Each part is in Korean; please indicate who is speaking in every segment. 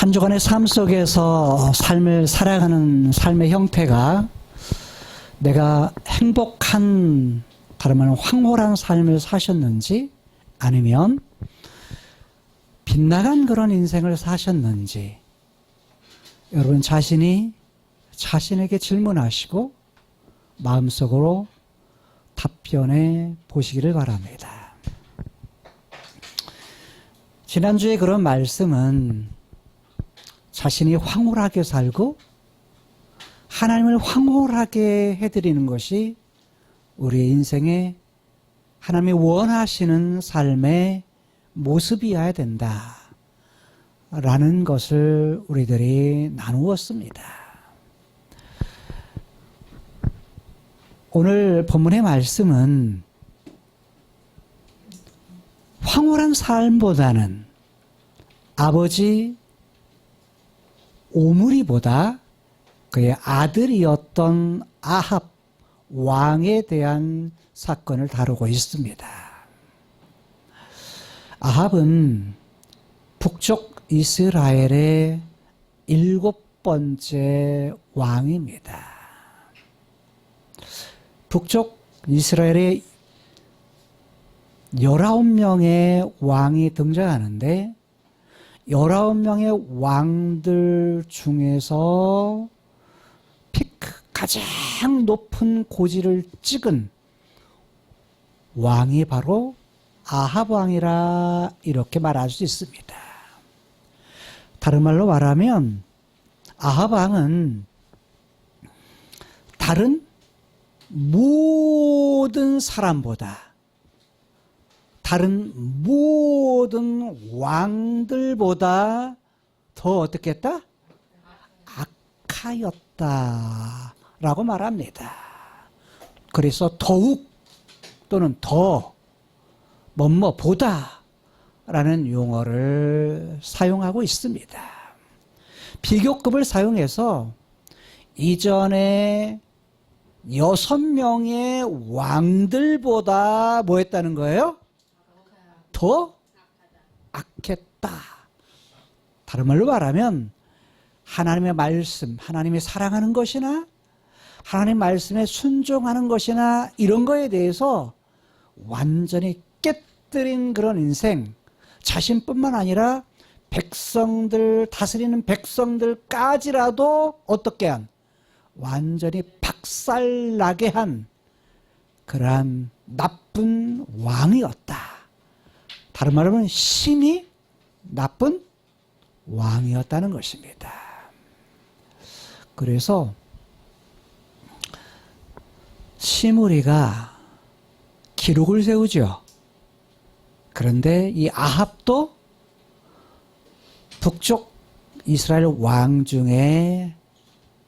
Speaker 1: 한 주간의 삶 속에서 삶을 살아가는 삶의 형태가 내가 행복한, 다른 말로 황홀한 삶을 사셨는지 아니면 빗나간 그런 인생을 사셨는지 여러분 자신이 자신에게 질문하시고 마음속으로 답변해 보시기를 바랍니다. 지난주에 그런 말씀은 자신이 황홀하게 살고 하나님을 황홀하게 해드리는 것이 우리의 인생에 하나님이 원하시는 삶의 모습이어야 된다 라는 것을 우리들이 나누었습니다. 오늘 본문의 말씀은 황홀한 삶보다는 아버지 오므리보다 그의 아들이었던 아합 왕에 대한 사건을 다루고 있습니다. 아합은 북쪽 이스라엘의 7번째 왕입니다. 북쪽 이스라엘의 19명의 왕이 등장하는데 19명의 왕들 중에서 가장 높은 고지를 찍은 왕이 바로 아합 왕이라 이렇게 말할 수 있습니다. 다른 말로 말하면 아합 왕은 다른 모든 사람보다 다른 모든 왕들보다 더 어떻게 했다? 악하였다라고 말합니다. 그래서 더욱 또는 더 뭐뭐보다 라는 용어를 사용하고 있습니다. 비교급을 사용해서 이전에 6명의 왕들보다 뭐 했다는 거예요? 더 악했다. 다른 말로 말하면 하나님의 말씀, 하나님이 사랑하는 것이나 하나님 말씀에 순종하는 것이나 이런 거에 대해서 완전히 깨뜨린 그런 인생, 자신뿐만 아니라 백성들, 다스리는 백성들까지라도 어떻게 한 완전히 박살나게 한 그러한 나쁜 왕이었다. 다른 말로 하면 심히 나쁜 왕이었다는 것입니다. 그래서 시므리가 기록을 세우죠. 그런데 이 아합도 북쪽 이스라엘 왕 중에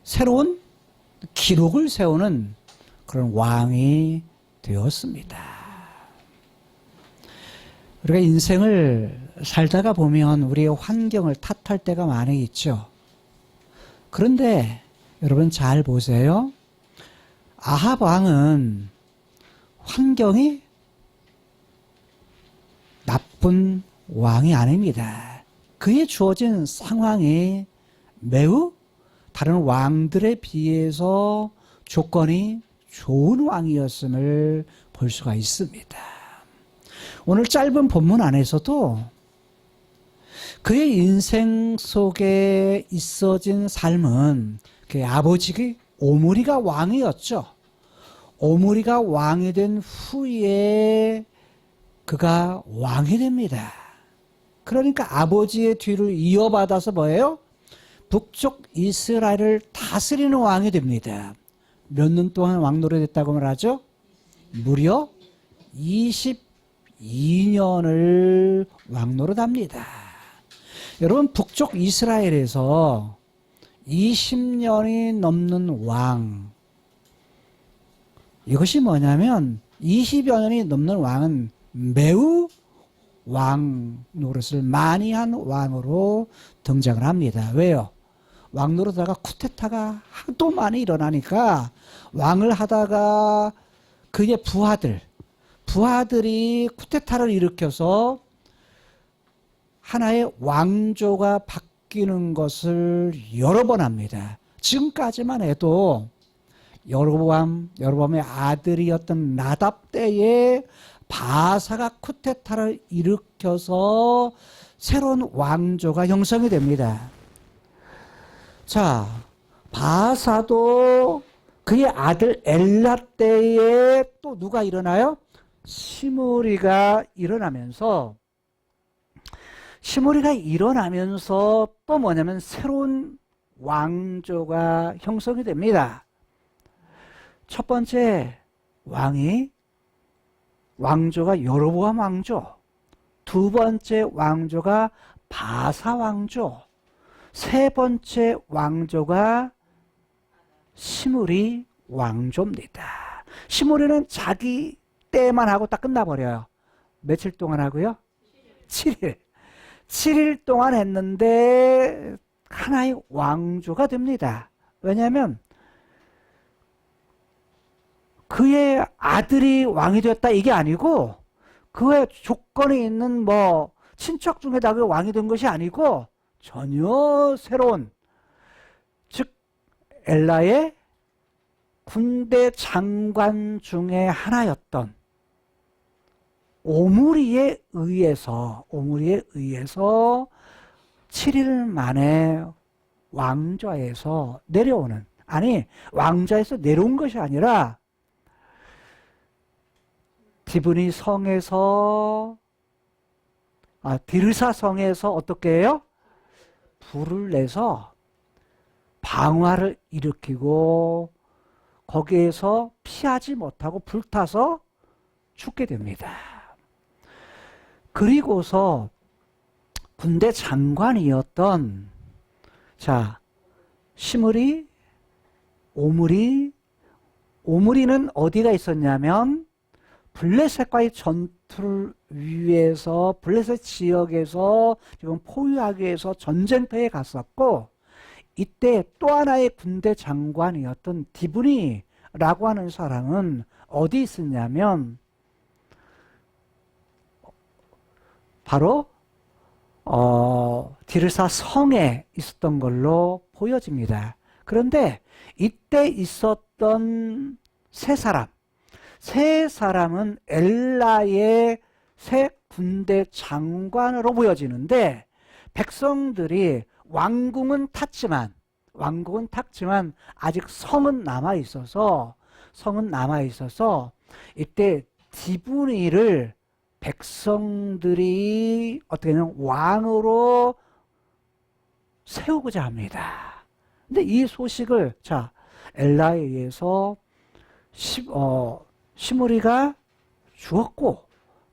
Speaker 1: 새로운 기록을 세우는 그런 왕이 되었습니다. 우리가 인생을 살다가 보면 우리의 환경을 탓할 때가 많이 있죠. 그런데 여러분 잘 보세요. 아합 왕은 환경이 나쁜 왕이 아닙니다. 그에 주어진 상황이 매우 다른 왕들에 비해서 조건이 좋은 왕이었음을 볼 수가 있습니다. 오늘 짧은 본문 안에서도 그의 인생 속에 있어진 삶은 그의 아버지 오므리가 왕이었죠. 오므리가 왕이 된 후에 그가 왕이 됩니다. 그러니까 아버지의 뒤를 이어받아서 뭐예요? 북쪽 이스라엘을 다스리는 왕이 됩니다. 몇 년 동안 왕 노릇했다고 말하죠? 무려 22년을 왕 노릇합니다. 여러분 북쪽 이스라엘에서 20년이 넘는 왕, 이것이 뭐냐면 20여 년이 넘는 왕은 매우 왕 노릇을 많이 한 왕으로 등장을 합니다. 왜요? 왕 노릇하다가 쿠데타가 하도 많이 일어나니까 왕을 하다가 그의 부하들이 쿠데타를 일으켜서 하나의 왕조가 바뀌는 것을 여러 번 합니다. 지금까지만 해도 여로보암의 아들이었던 나답 때에 바사가 쿠데타를 일으켜서 새로운 왕조가 형성이 됩니다. 자, 바사도 그의 아들 엘라 때에 또 누가 일어나요? 시므리가 일어나면서 또 뭐냐면 새로운 왕조가 형성이 됩니다. 첫 번째 왕조가 여로보암 왕조, 두 번째 왕조가 바사 왕조, 세 번째 왕조가 시므리 왕조입니다. 시므리는 자기 때만 하고 딱 끝나버려요. 며칠 동안 하고요? 7일. 7일 동안 했는데 하나의 왕조가 됩니다. 왜냐하면 그의 아들이 왕이 되었다 이게 아니고 그의 조건에 있는 뭐 친척 중에다가 왕이 된 것이 아니고 전혀 새로운, 즉 엘라의 군대 장관 중에 하나였던 오므리에 의해서 7일 만에 왕좌에서 내려오는, 아니 왕좌에서 내려온 것이 아니라 디브니 성에서 디르사 성에서 어떻게 해요? 불을 내서 방화를 일으키고 거기에서 피하지 못하고 불타서 죽게 됩니다. 그리고서 군대 장관이었던 시므리, 오므리는 어디가 있었냐면 블레셋과의 전투를 위해서 블레셋 지역에서 지금 포위하기 위해서 전쟁터에 갔었고, 이때 또 하나의 군대 장관이었던 디브니라고 하는 사람은 어디 있었냐면 바로 디르사 성에 있었던 걸로 보여집니다. 그런데 이때 있었던 세 사람은 엘라의 새 군대 장관으로 보여지는데, 백성들이 왕궁은 탔지만 아직 성은 남아 있어서 이때 디브니를 백성들이 어떻게 하냐면 왕으로 세우고자 합니다. 근데 이 소식을 엘라에 의해서 시므리가 죽었고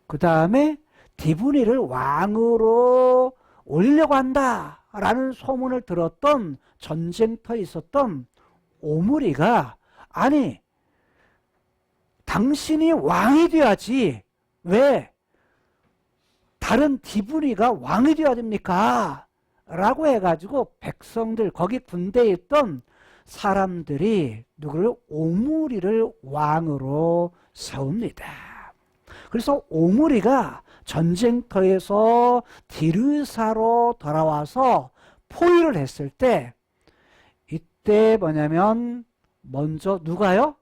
Speaker 1: 그 다음에 디브니를 왕으로 올리려고 한다라는 소문을 들었던 전쟁터에 있었던 오므리가, 아니 당신이 왕이 돼야지 왜 다른 디브니가 왕이 되어야 됩니까? 라고 해가지고 백성들, 거기 군대에 있던 사람들이 누구를? 오므리를 왕으로 세웁니다. 그래서 오므리가 전쟁터에서 디르사로 돌아와서 포위를 했을 때, 이때 뭐냐면 먼저 누가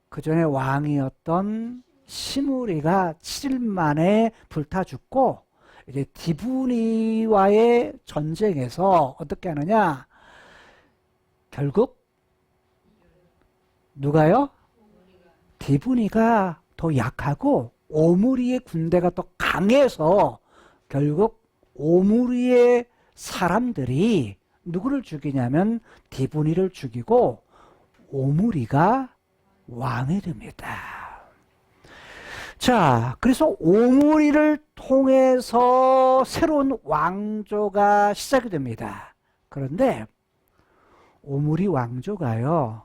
Speaker 1: 그 전에 왕이었던 시므리가 7일 만에 불타 죽고, 이제 디브니와의 전쟁에서 어떻게 하느냐, 결국 누가요? 디브니가 더 약하고 오므리의 군대가 더 강해서 결국 오므리의 사람들이 누구를 죽이냐면 디브니를 죽이고 오므리가 왕이 됩니다. 그래서 오므리를 통해서 새로운 왕조가 시작이 됩니다. 그런데 오므리 왕조가요,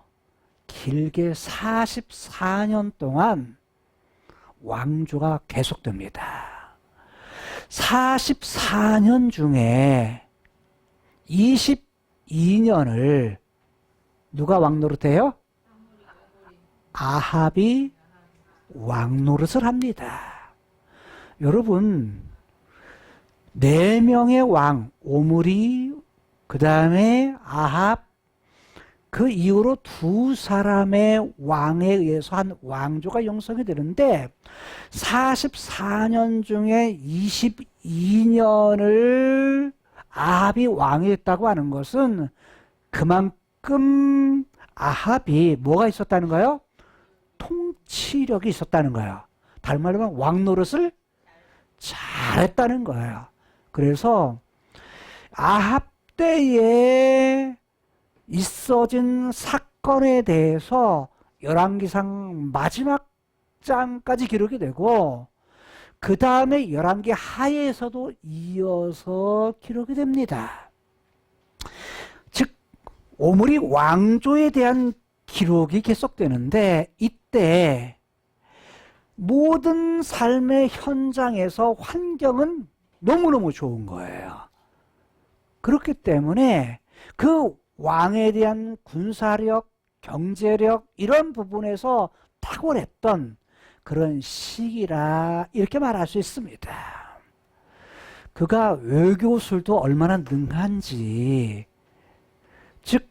Speaker 1: 길게 44년 동안 왕조가 계속됩니다. 44년 중에 22년을 누가 왕노릇해요? 아합이 왕노릇을 합니다. 여러분, 네 명의 왕, 오므리, 그 다음에 아합, 그 이후로 두 사람의 왕에 의해서 한 왕조가 형성이 되는데 44년 중에 22년을 아합이 왕이 됐다고 하는 것은 그만큼 아합이 뭐가 있었다는 거예요? 통치력이 있었다는 거예요. 다른 말로 하면 왕 노릇을 잘했다는 거예요. 그래서 아합 때에 있어진 사건에 대해서 열왕기상 마지막 장까지 기록이 되고 그 다음에 열왕기 하에서도 이어서 기록이 됩니다. 즉 오므리 왕조에 대한 기록이 계속되는데 이때 모든 삶의 현장에서 환경은 너무너무 좋은 거예요. 그렇기 때문에 그 왕에 대한 군사력, 경제력 이런 부분에서 탁월했던 그런 시기라 이렇게 말할 수 있습니다. 그가 외교술도 얼마나 능한지, 즉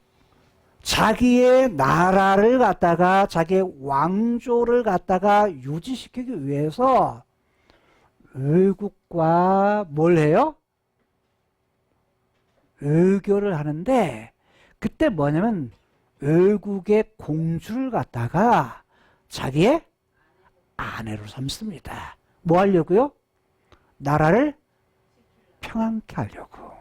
Speaker 1: 자기의 나라를 갖다가 자기의 왕조를 갖다가 유지시키기 위해서 외국과 뭘 해요? 외교를 하는데 그때 뭐냐면 외국의 공주를 갖다가 자기의 아내로 삼습니다. 뭐 하려고요? 나라를 평안케 하려고.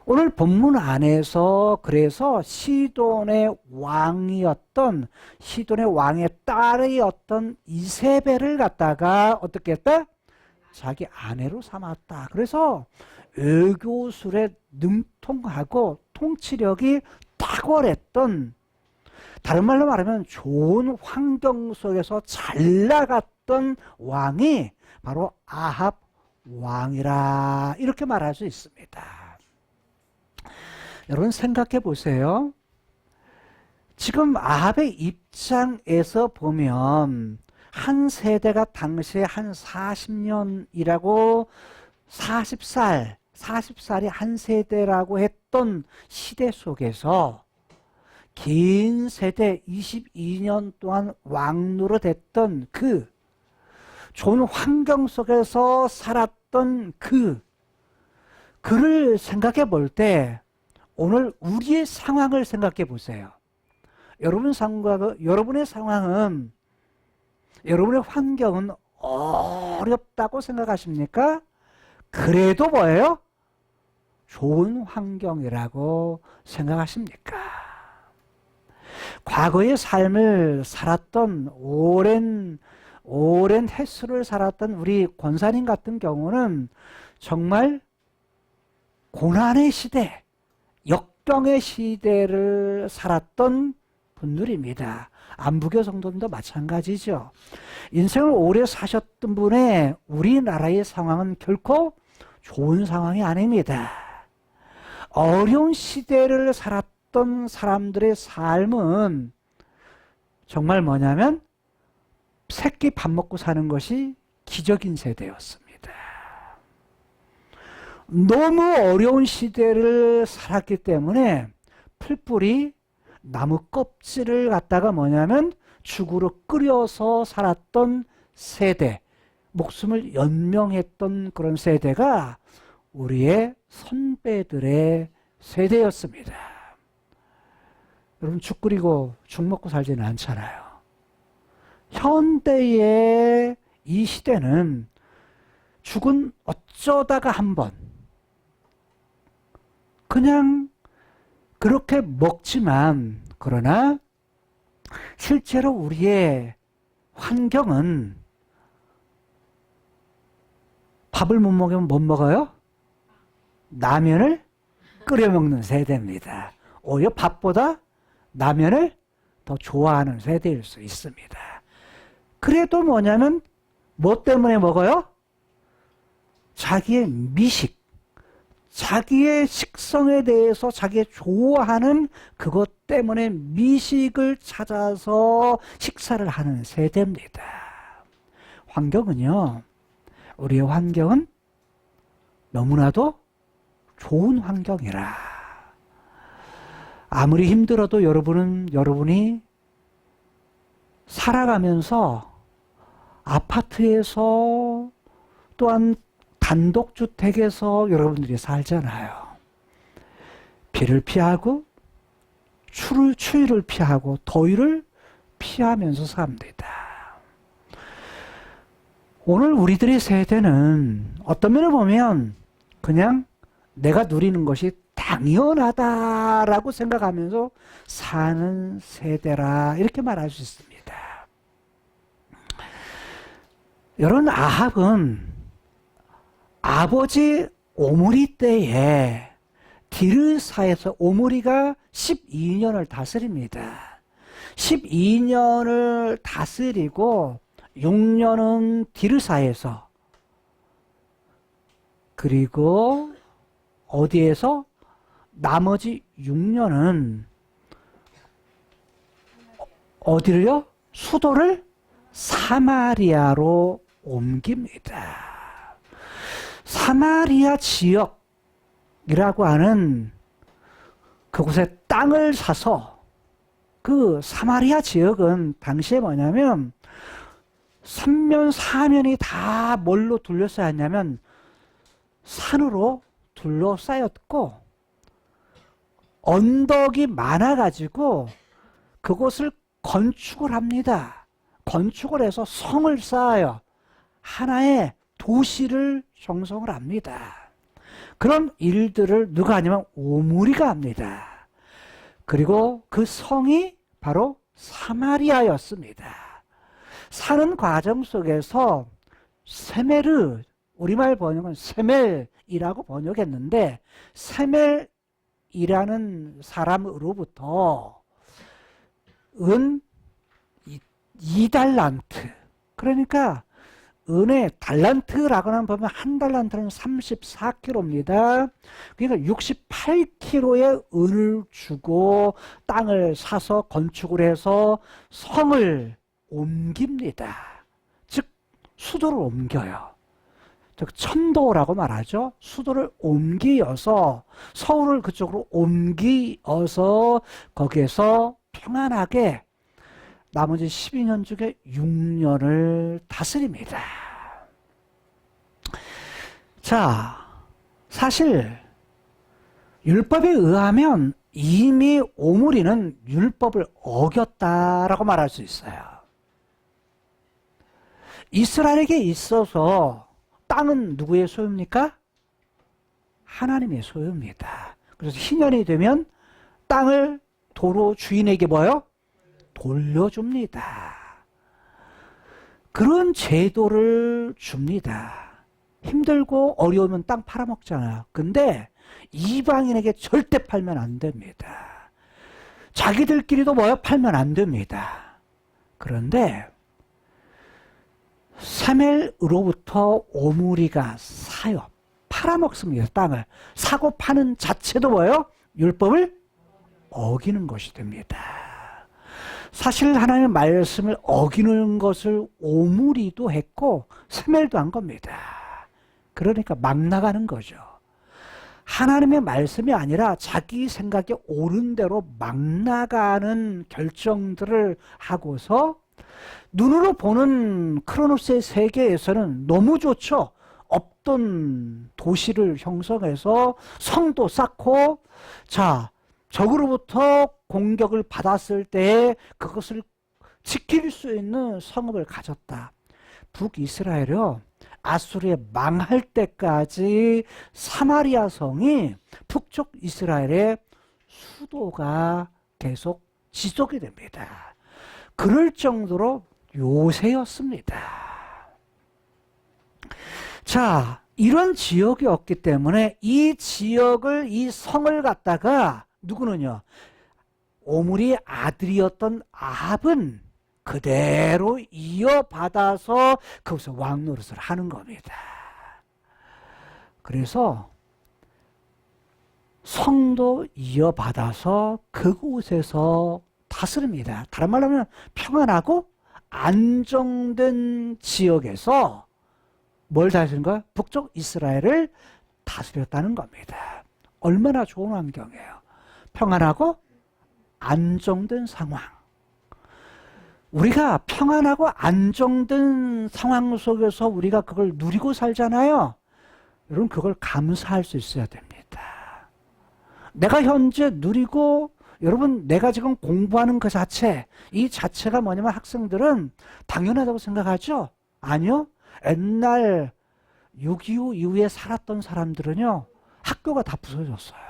Speaker 1: 오늘 본문 안에서 그래서 시돈의 왕이었던 시돈의 왕의 딸이었던 이세벨을 갖다가 어떻게 했다? 자기 아내로 삼았다. 그래서 외교술에 능통하고 통치력이 탁월했던, 다른 말로 말하면 좋은 환경 속에서 잘 나갔던 왕이 바로 아합 왕이라 이렇게 말할 수 있습니다. 여러분 생각해 보세요. 지금 아합의 입장에서 보면 한 세대가 당시에 한 40년이라고 40살이 한 세대라고 했던 시대 속에서 긴 세대 22년 동안 왕노릇했던 그 좋은 환경 속에서 살았던 그를 생각해 볼 때 오늘 우리의 상황을 생각해 보세요. 여러분의 상황은, 여러분의 환경은 어렵다고 생각하십니까? 그래도 뭐예요? 좋은 환경이라고 생각하십니까? 과거의 삶을 살았던 오랜 횟수를 살았던 우리 권사님 같은 경우는 정말 고난의 시대, 역경의 시대를 살았던 분들입니다. 안부교 성도님도 마찬가지죠. 인생을 오래 사셨던 분의 우리나라의 상황은 결코 좋은 상황이 아닙니다. 어려운 시대를 살았던 사람들의 삶은 정말 뭐냐면 새끼 밥 먹고 사는 것이 기적인 세대였습니다. 너무 어려운 시대를 살았기 때문에 풀뿌리 나무 껍질을 갖다가 뭐냐면 죽으로 끓여서 살았던 세대, 목숨을 연명했던 그런 세대가 우리의 선배들의 세대였습니다. 여러분 죽 끓이고 죽 먹고 살지는 않잖아요. 현대의 이 시대는 죽은 어쩌다가 한번 그냥 그렇게 먹지만, 그러나 실제로 우리의 환경은 밥을 못 먹으면 못 먹어요? 라면을 끓여 먹는 세대입니다. 오히려 밥보다 라면을 더 좋아하는 세대일 수 있습니다. 그래도 뭐냐면 뭐 때문에 먹어요? 자기의 미식, 자기의 식성에 대해서 자기의 좋아하는 그것 때문에 미식을 찾아서 식사를 하는 세대입니다. 환경은요, 우리의 환경은 너무나도 좋은 환경이라. 아무리 힘들어도 여러분이 살아가면서 아파트에서 또한 단독주택에서 여러분들이 살잖아요. 비를 피하고 추위를 피하고 더위를 피하면서 삽니다. 오늘 우리들의 세대는 어떤 면을 보면 그냥 내가 누리는 것이 당연하다라고 생각하면서 사는 세대라 이렇게 말할 수 있습니다. 여러분, 아합은 아버지 오므리 때에 디르사에서 오므리가 12년을 다스립니다. 12년을 다스리고 6년은 디르사에서, 그리고 어디에서? 나머지 6년은 어디를요? 수도를 사마리아로 옮깁니다. 사마리아 지역이라고 하는 그곳에 땅을 사서, 그 사마리아 지역은 당시에 뭐냐면 3면 4면이 다 뭘로 둘러싸였냐면 산으로 둘러싸였고 언덕이 많아가지고 그곳을 건축을 합니다. 건축을 해서 성을 쌓아요. 하나의 도시를 형성을 합니다. 그런 일들을 누가 하냐면 오므리가 합니다. 그리고 그 성이 바로 사마리아였습니다. 사는 과정 속에서 세멜을, 우리말 번역은 세멜이라고 번역했는데, 세멜이라는 사람으로부터 은 2달란트, 그러니까 은의 달란트라고는 보면 한 달란트는 34kg입니다. 그러니까 68kg의 은을 주고 땅을 사서 건축을 해서 성을 옮깁니다. 즉 수도를 옮겨요. 즉 천도라고 말하죠. 수도를 옮기어서 서울을 그쪽으로 옮기어서 거기에서 평안하게 나머지 12년 중에 6년을 다스립니다. 자, 사실 율법에 의하면 이미 오므리는 율법을 어겼다라고 말할 수 있어요. 이스라엘에게 있어서 땅은 누구의 소유입니까? 하나님의 소유입니다. 그래서 희년이 되면 땅을 도로 주인에게 뭐요? 돌려줍니다. 그런 제도를 줍니다. 힘들고 어려우면 땅 팔아먹잖아요. 근데 이방인에게 절대 팔면 안 됩니다. 자기들끼리도 뭐요? 팔면 안 됩니다. 그런데 세멜으로부터 오므리가 사요. 팔아먹습니다. 땅을. 사고 파는 자체도 뭐예요? 율법을 어기는 것이 됩니다. 사실 하나님의 말씀을 어기는 것을 오므리도 했고 세멜도 한 겁니다. 그러니까 막 나가는 거죠. 하나님의 말씀이 아니라 자기 생각에 옳은 대로 막 나가는 결정들을 하고서 눈으로 보는 크로노스의 세계에서는 너무 좋죠. 없던 도시를 형성해서 성도 쌓고, 자, 적으로부터 공격을 받았을 때 그것을 지킬 수 있는 성읍을 가졌다. 북이스라엘이요, 아수르에 망할 때까지 사마리아 성이 북쪽 이스라엘의 수도가 계속 지속이 됩니다. 그럴 정도로 요새였습니다. 자, 이런 지역이었기 때문에 이 지역을, 이 성을 갖다가 누구는요, 오므리의 아들이었던 아합은 그대로 이어받아서 거기서 왕 노릇을 하는 겁니다. 그래서 성도 이어받아서 그곳에서 다스립니다. 다른 말로 하면 평안하고 안정된 지역에서 뭘 다스리는 거야? 북쪽 이스라엘을 다스렸다는 겁니다. 얼마나 좋은 환경이에요. 평안하고 안정된 상황. 우리가 평안하고 안정된 상황 속에서 우리가 그걸 누리고 살잖아요. 여러분, 그걸 감사할 수 있어야 됩니다. 내가 현재 누리고, 여러분, 내가 지금 공부하는 그 자체, 이 자체가 뭐냐면 학생들은 당연하다고 생각하죠? 아니요. 옛날 6.25 이후에 살았던 사람들은요, 학교가 다 부서졌어요.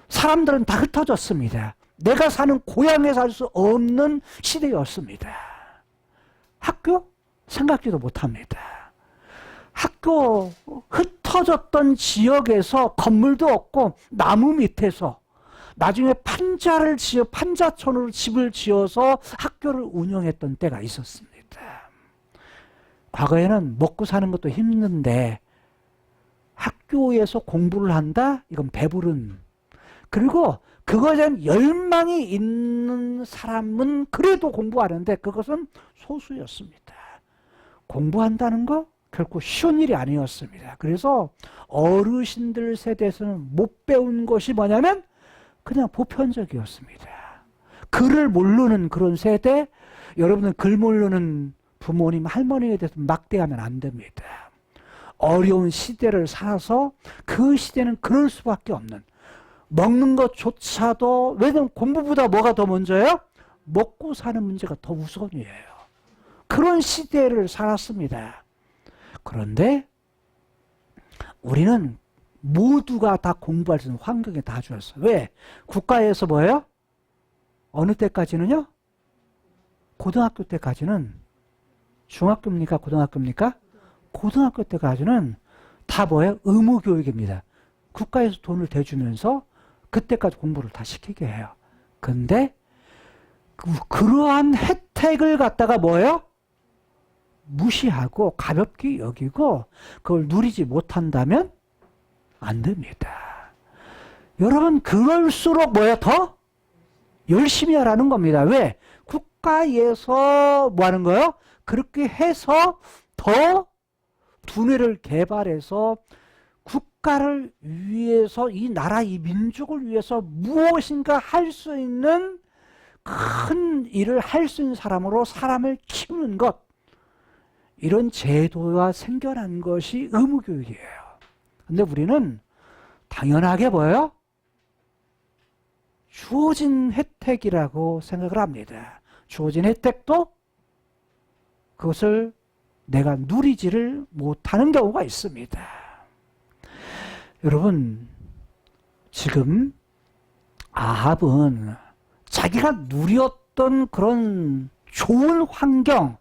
Speaker 1: 사람들은 다 흩어졌습니다. 내가 사는 고향에 살 수 없는 시대였습니다. 학교? 생각지도 못합니다. 학교 흩어졌던 지역에서 건물도 없고 나무 밑에서 나중에 판자촌으로 집을 지어서 학교를 운영했던 때가 있었습니다. 과거에는 먹고 사는 것도 힘든데 학교에서 공부를 한다? 이건 배부른. 그리고 그거에 대한 열망이 있는 사람은 그래도 공부하는데 그것은 소수였습니다. 공부한다는 거 결코 쉬운 일이 아니었습니다. 그래서 어르신들 세대에서는 못 배운 것이 뭐냐면 그냥 보편적이었습니다. 글을 모르는 그런 세대, 여러분은 글 모르는 부모님, 할머니에 대해서 막대하면 안 됩니다. 어려운 시대를 살아서 그 시대는 그럴 수밖에 없는, 먹는 것조차도, 왜냐면 공부보다 뭐가 더 먼저예요? 먹고 사는 문제가 더 우선이에요. 그런 시대를 살았습니다. 그런데 우리는 모두가 다 공부할 수 있는 환경에 다 주었어요. 왜? 국가에서 뭐예요? 어느 때까지는요? 고등학교 때까지는, 중학교입니까? 고등학교입니까? 고등학교 때까지는 다 뭐예요? 의무교육입니다. 국가에서 돈을 대주면서 그때까지 공부를 다 시키게 해요. 근데 그러한 혜택을 갖다가 뭐예요? 무시하고 가볍게 여기고 그걸 누리지 못한다면 안 됩니다. 여러분, 그럴수록 뭐야? 더 열심히 하라는 겁니다. 왜? 국가에서 뭐 하는 거예요? 그렇게 해서 더 두뇌를 개발해서 국가를 위해서, 이 나라, 이 민족을 위해서 무엇인가 할 수 있는 큰 일을 할 수 있는 사람으로 사람을 키우는 것, 이런 제도가 생겨난 것이 의무교육이에요. 근데 우리는 당연하게 뭐예요? 주어진 혜택이라고 생각을 합니다. 주어진 혜택도 그것을 내가 누리지를 못하는 경우가 있습니다. 여러분, 지금 아합은 자기가 누렸던 그런 좋은 환경,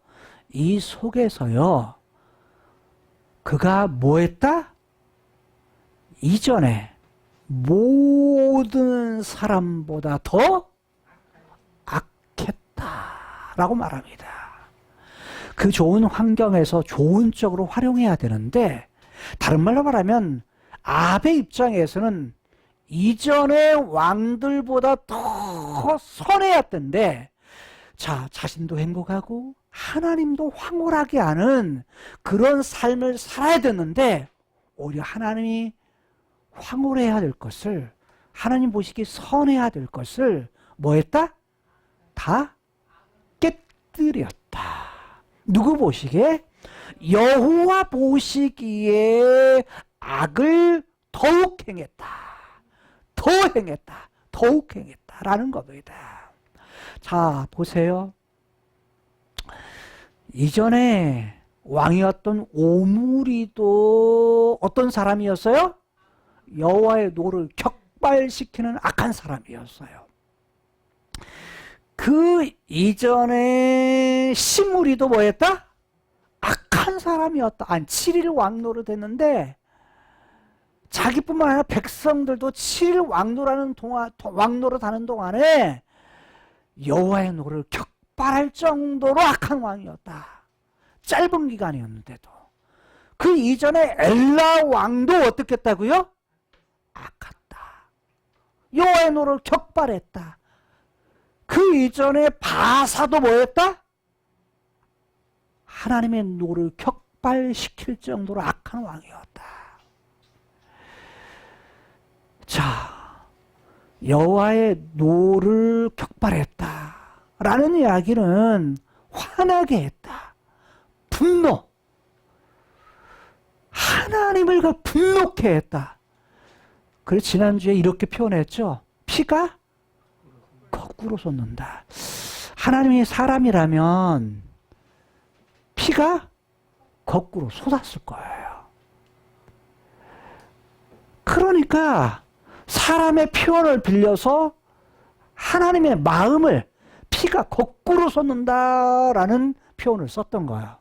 Speaker 1: 이 속에서요, 그가 뭐 했다? 이전에 모든 사람보다 더 악했다라고 말합니다. 그 좋은 환경에서 좋은 쪽으로 활용해야 되는데, 다른 말로 말하면 아합의 입장에서는 이전의 왕들보다 더 선해야 된데, 자, 자신도 행복하고 하나님도 황홀하게 하는 그런 삶을 살아야 되는데, 오히려 하나님이 황홀해야 될 것을, 하나님 보시기에 선해야 될 것을 뭐 했다? 다 깨뜨렸다. 누구 보시기에? 여호와 보시기에 악을 더욱 행했다. 더 행했다. 더욱 행했다라는 겁니다. 자, 보세요. 이전에 왕이었던 오므리도 어떤 사람이었어요? 여호와의 노를 격발시키는 악한 사람이었어요. 그 이전에 시므리도 뭐였다? 악한 사람이었다. 7일 왕노릇 했는데, 자기뿐만 아니라 백성들도 7일 왕노릇 하는 동안에 여호와의 노를 격발할 정도로 악한 왕이었다. 짧은 기간이었는데도. 그 이전에 엘라 왕도 어떻게 했다고요? 악했다. 여호와의 노를 격발했다. 그 이전에 바사도 뭐였다? 하나님의 노를 격발시킬 정도로 악한 왕이었다. 자, 여호와의 노를 격발했다 라는 이야기는 화나게 했다. 분노. 하나님을 분노케 했다. 그래서 지난주에 이렇게 표현했죠. 피가 거꾸로 솟는다. 하나님이 사람이라면 피가 거꾸로 솟았을 거예요. 그러니까 사람의 표현을 빌려서 하나님의 마음을 피가 거꾸로 솟는다라는 표현을 썼던 거예요.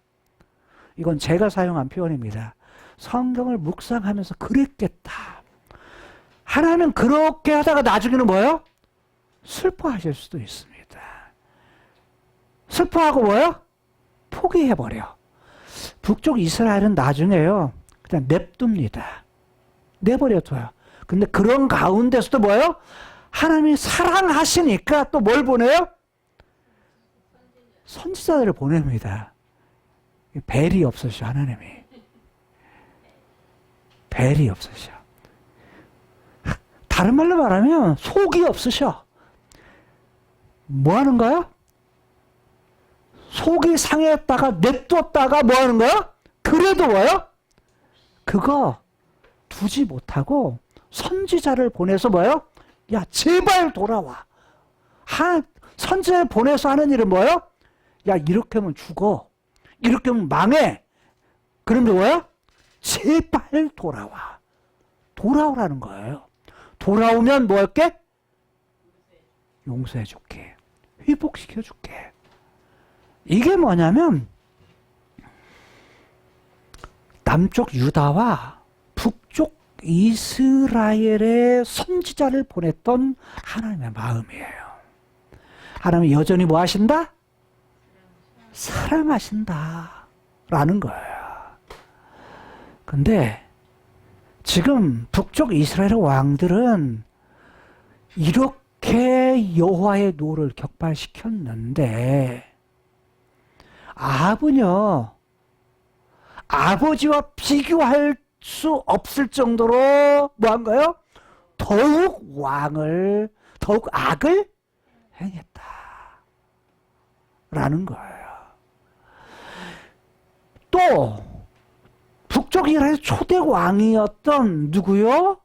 Speaker 1: 이건 제가 사용한 표현입니다. 성경을 묵상하면서 그랬겠다. 하나님은 그렇게 하다가 나중에는 뭐예요? 슬퍼하실 수도 있습니다. 슬퍼하고 뭐예요? 포기해버려. 북쪽 이스라엘은 나중에요. 그냥 냅둡니다. 내버려둬요. 근데 그런 가운데서도 뭐예요? 하나님이 사랑하시니까 또 뭘 보내요? 선지자들을 보냅니다. 벨이 없으셔, 하나님이. 벨이 없으셔. 다른 말로 말하면 속이 없으셔. 뭐 하는 거야? 속이 상했다가 냅뒀다가 뭐 하는 거야? 그래도 뭐요? 그거 두지 못하고 선지자를 보내서 뭐요? 야, 제발 돌아와. 선지자를 보내서 하는 일은 뭐요? 야, 이렇게 하면 죽어. 이렇게 하면 망해. 그런데 뭐야? 제발 돌아와. 돌아오라는 거예요. 돌아오면 뭐 할게? 용서해 줄게. 회복시켜 줄게. 이게 뭐냐면 남쪽 유다와 북쪽 이스라엘의 선지자를 보냈던 하나님의 마음이에요. 하나님이 여전히 뭐 하신다? 사랑하신다 라는 거예요. 근데 지금 북쪽 이스라엘 왕들은 이렇게 여호와의 노를 격발시켰는데 아합은요, 아버지와 비교할 수 없을 정도로 뭐한가요? 더욱 악을 행했다 라는 거예요. 또 북쪽 이스라엘 초대 왕이었던 누구요?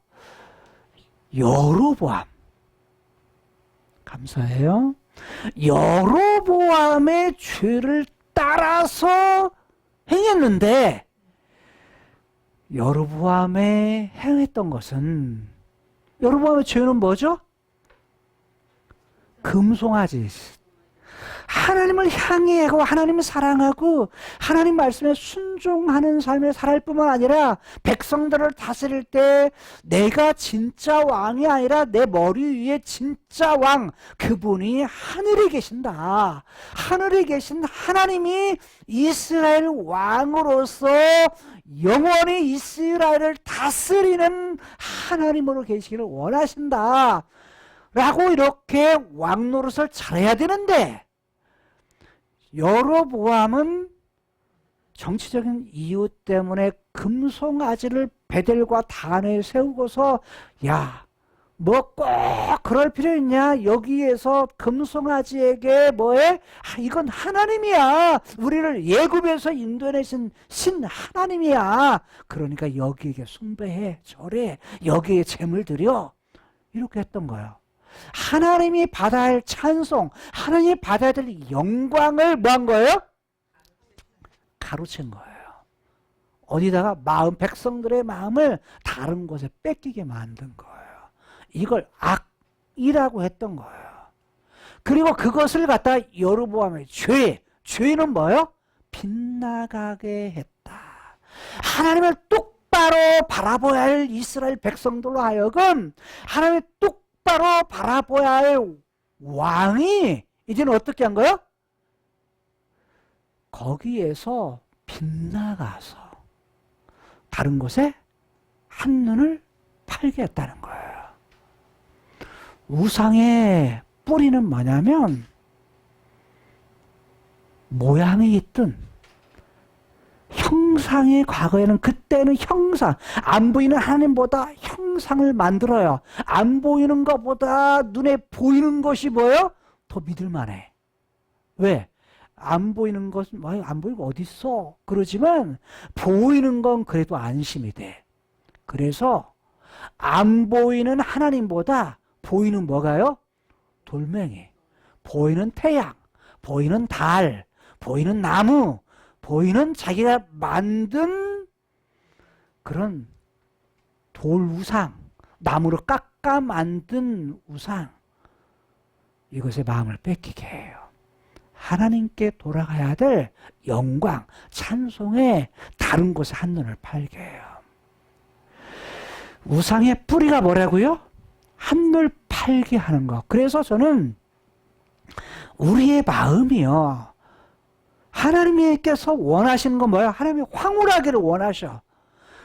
Speaker 1: 여로보암. 감사해요. 여로보암의 죄를 따라서 행했는데 여로보암의 행했던 것은, 여로보암의 죄는 뭐죠? 금송아지. 하나님을 향해하고 하나님을 사랑하고 하나님 말씀에 순종하는 삶을 살 뿐만 아니라 백성들을 다스릴 때 내가 진짜 왕이 아니라 내 머리 위에 진짜 왕, 그분이 하늘에 계신다. 하늘에 계신 하나님이 이스라엘 왕으로서 영원히 이스라엘을 다스리는 하나님으로 계시기를 원하신다 라고 이렇게 왕 노릇을 잘해야 되는데, 여로보암은 정치적인 이유 때문에 금송아지를 베델과 단에 세우고서 야, 뭐 꼭 그럴 필요 있냐? 여기에서 금송아지에게 뭐해? 이건 하나님이야. 우리를 예굽에서 인도해내신 신 하나님이야. 그러니까 여기에게 숭배해, 절해, 여기에 제물 드려. 이렇게 했던 거예요. 하나님이 받아야 할 찬송, 하나님이 받아야 될 영광을 뭐 한 거예요? 가로챈 거예요. 어디다가 백성들의 마음을 다른 곳에 뺏기게 만든 거예요. 이걸 악이라고 했던 거예요. 그리고 그것을 갖다 여로보암의 죄는 뭐예요? 빗나가게 했다. 하나님을 똑바로 바라봐야 할 이스라엘 백성들로 하여금 하나님을 똑바로 바라봐야 할 왕이 이제는 어떻게 한 거예요? 거기에서 빗나가서 다른 곳에 한눈을 팔게 했다는 거예요. 우상의 뿌리는 뭐냐면 모양이 있든 형상이 과거에는 그때는 형상, 안 보이는 하나님보다 형상을 만들어요. 안 보이는 것보다 눈에 보이는 것이 뭐예요? 더 믿을만해. 왜? 안 보이는 것은 안 보이고 어디 있어? 그러지만 보이는 건 그래도 안심이 돼. 그래서 안 보이는 하나님보다 보이는 뭐가요? 돌멩이, 보이는 태양, 보이는 달, 보이는 나무, 보이는 자기가 만든 그런 돌 우상, 나무로 깎아 만든 우상, 이것에 마음을 뺏기게 해요. 하나님께 돌아가야 될 영광, 찬송에 다른 곳에 한눈을 팔게 해요. 우상의 뿌리가 뭐라고요? 한눈 팔게 하는 것. 그래서 저는 우리의 마음이요, 하나님께서 원하시는 건 뭐예요? 하나님이 황홀하기를 원하셔.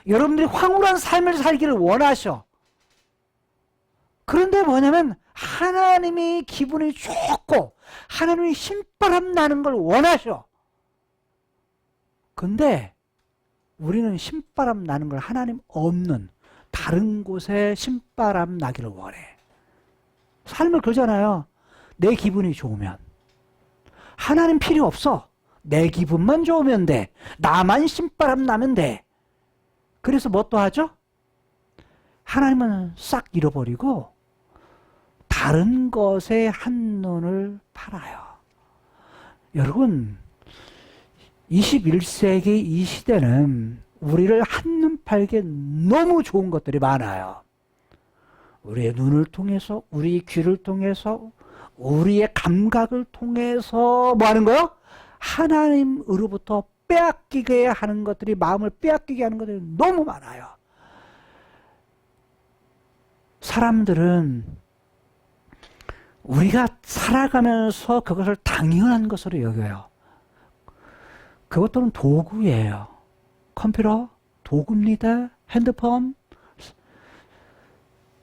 Speaker 1: 여러분들이 황홀한 삶을 살기를 원하셔. 그런데 뭐냐면 하나님이 기분이 좋고 하나님이 신바람 나는 걸 원하셔. 근데 우리는 신바람 나는 걸 하나님 없는 다른 곳에 신바람 나기를 원해. 삶을 그러잖아요. 내 기분이 좋으면 하나님 필요 없어. 내 기분만 좋으면 돼. 나만 신바람 나면 돼. 그래서 뭐 또 하죠? 하나님은 싹 잃어버리고 다른 것에 한눈을 팔아요. 여러분, 21세기 이 시대는 우리를 한눈 팔게 너무 좋은 것들이 많아요. 우리의 눈을 통해서, 우리 귀를 통해서, 우리의 감각을 통해서 뭐 하는 거요? 하나님으로부터 빼앗기게 하는 것들이, 마음을 빼앗기게 하는 것들이 너무 많아요. 사람들은 우리가 살아가면서 그것을 당연한 것으로 여겨요. 그것들은 도구예요. 컴퓨터, 도구입니다. 핸드폰,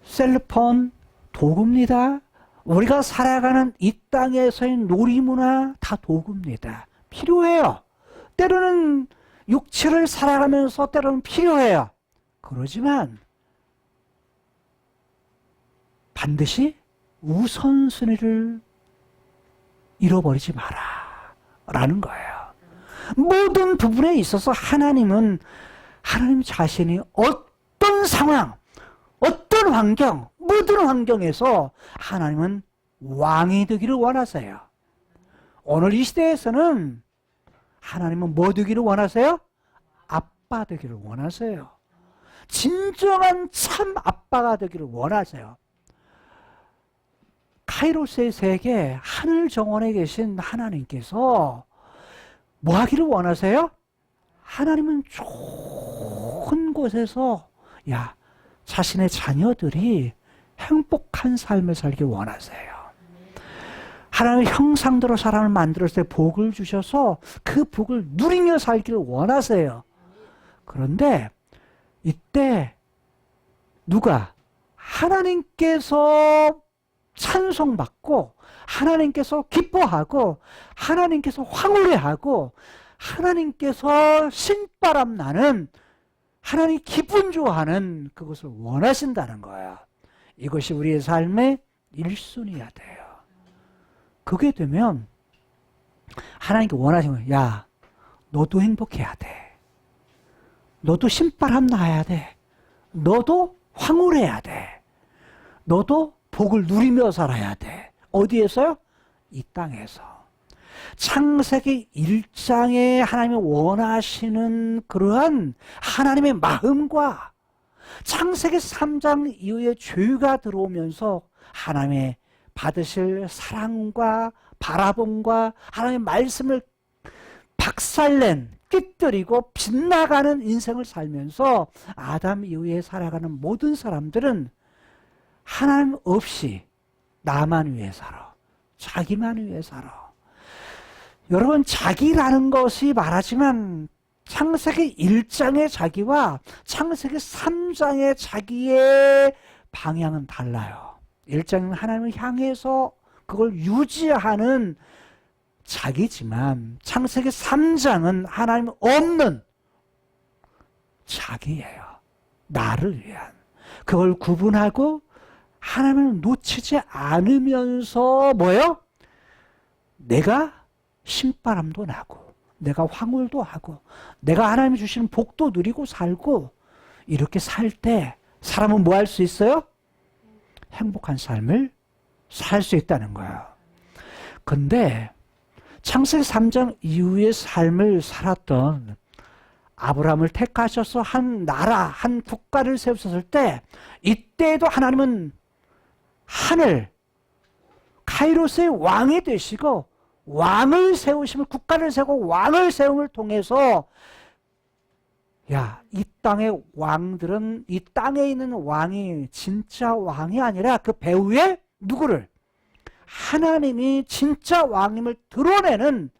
Speaker 1: 셀폰, 도구입니다. 우리가 살아가는 이 땅에서의 놀이문화 다 도구입니다. 필요해요. 때로는 육체를 살아가면서 때로는 필요해요. 그러지만 반드시 우선순위를 잃어버리지 마라 라는 거예요. 모든 부분에 있어서 하나님 자신이 어떤 상황, 어떤 환경, 모든 환경에서 하나님은 왕이 되기를 원하세요. 오늘 이 시대에서는 하나님은 뭐 되기를 원하세요? 아빠 되기를 원하세요. 진정한 참 아빠가 되기를 원하세요. 카이로스의 세계 하늘 정원에 계신 하나님께서 뭐 하기를 원하세요? 하나님은 좋은 곳에서 자신의 자녀들이 행복한 삶을 살길 원하세요. 하나님의 형상대로 사람을 만들었을 때 복을 주셔서 그 복을 누리며 살기를 원하세요. 그런데 이때 누가 하나님께서 찬송받고 하나님께서 기뻐하고 하나님께서 황홀해하고 하나님께서 신바람 나는, 하나님 기분 좋아하는 그것을 원하신다는 거예요. 이것이 우리의 삶의 1순위야 돼요. 그게 되면 하나님께 원하시는 거예요. 너도 행복해야 돼. 너도 신바람 나야 돼. 너도 황홀해야 돼. 너도 복을 누리며 살아야 돼. 어디에서요? 이 땅에서. 창세기 1장에 하나님이 원하시는 그러한 하나님의 마음과 창세기 3장 이후에 죄가 들어오면서 하나님의 받으실 사랑과 바라봄과 하나님의 말씀을 박살낸, 깃들이고 빗나가는 인생을 살면서 아담 이후에 살아가는 모든 사람들은 하나님 없이 나만 위해 살아. 자기만 위해 살아. 여러분, 자기라는 것이 말하지만 창세기 1장의 자기와 창세기 3장의 자기의 방향은 달라요. 1장은 하나님을 향해서 그걸 유지하는 자기지만 창세기 3장은 하나님 없는 자기예요. 나를 위한. 그걸 구분하고 하나님을 놓치지 않으면서 뭐예요? 내가 신바람도 나고 내가 황홀도 하고 내가 하나님이 주시는 복도 누리고 살고 이렇게 살 때 사람은 뭐 할 수 있어요? 행복한 삶을 살 수 있다는 거예요. 근데 창세기 3장 이후의 삶을 살았던 아브라함을 택하셔서 한 나라, 한 국가를 세우셨을 때 이때에도 하나님은 하늘, 카이로스의 왕이 되시고 왕을 세우심을, 국가를 세우고 왕을 세움을 통해서 야, 이 땅의 왕들은 이 땅에 있는 왕이 진짜 왕이 아니라 그 배후에 누구를? 하나님이 진짜 왕임을 드러내는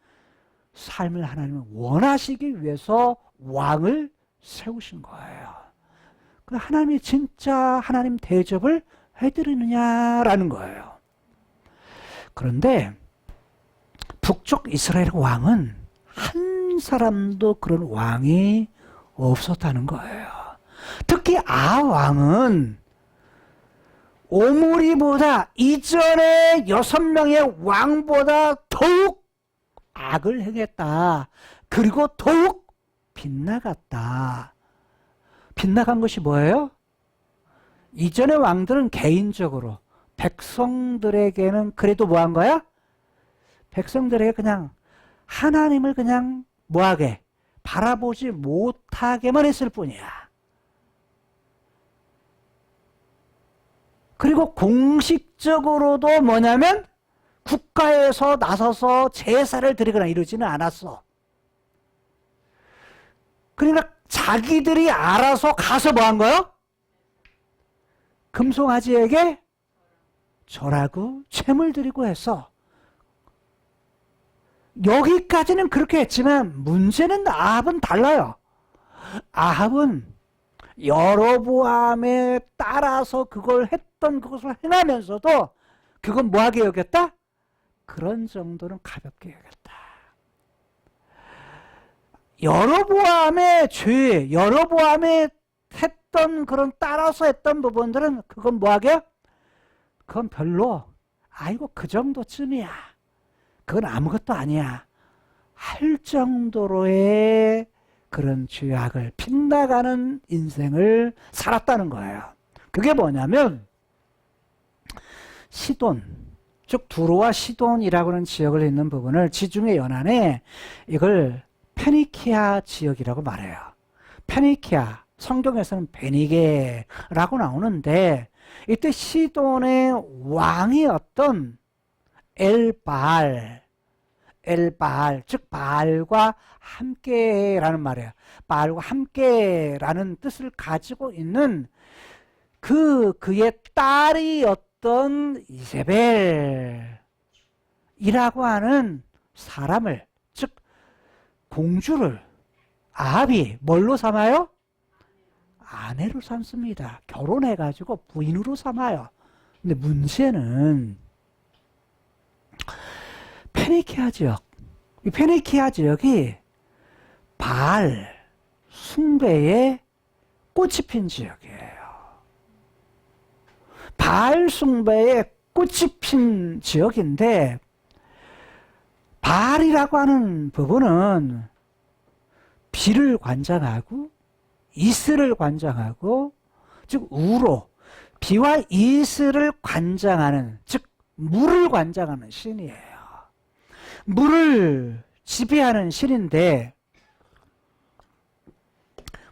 Speaker 1: 삶을 하나님은 원하시기 위해서 왕을 세우신 거예요. 그 하나님이 진짜 하나님 대접을 해드리느냐라는 거예요. 그런데 북쪽 이스라엘 왕은 한 사람도 그런 왕이 없었다는 거예요. 특히 아왕은 오므리보다 이전의 6명의 왕보다 더욱 악을 행했다. 그리고 더욱 빗나갔다. 빗나간 것이 뭐예요? 이전의 왕들은 개인적으로 백성들에게는 그래도 뭐 한 거야? 백성들에게 그냥 하나님을 그냥 뭐하게? 바라보지 못하게만 했을 뿐이야. 그리고 공식적으로도 뭐냐면 국가에서 나서서 제사를 드리거나 이러지는 않았어. 그러니까 자기들이 알아서 가서 뭐 한 거요? 금송아지에게 절하고 채물 드리고 했어. 여기까지는 그렇게 했지만 문제는 아합은 달라요. 아합은 여로보암에 따라서 그걸 했던 그것을 행하면서도 그건 뭐하게 여겼다? 그런 정도는 가볍게 여겼다. 여로보암의 죄, 여로보암에 했던 그런 따라서 했던 부분들은 그건 뭐하게? 그건 별로 아이고 그 정도쯤이야. 그건 아무것도 아니야. 할 정도로의 그런 죄악을 빗나가는 인생을 살았다는 거예요. 그게 뭐냐면 시돈, 즉 두로와 시돈이라고 하는 지역을 있는 부분을 지중해 연안에 이걸 페니키아 지역이라고 말해요. 페니키아, 성경에서는 베니게라고 나오는데 이때 시돈의 왕이었던 엘바알, 즉 바알과 함께라는 말이에요. 바알과 함께라는 뜻을 가지고 있는 그의 딸이었던 이세벨이라고 하는 사람을, 즉 공주를 아합이 뭘로 삼아요? 아내로 삼습니다. 결혼해가지고 부인으로 삼아요. 근데 문제는 페니키아 지역, 이 페니키아 지역이 바알 숭배에 꽃이 핀 지역이에요. 바알 숭배에 꽃이 핀 지역인데 바알이라고 하는 부분은 비를 관장하고 이슬을 관장하고, 즉 우로, 비와 이슬을 관장하는, 즉 물을 관장하는 신이에요. 물을 지배하는 신인데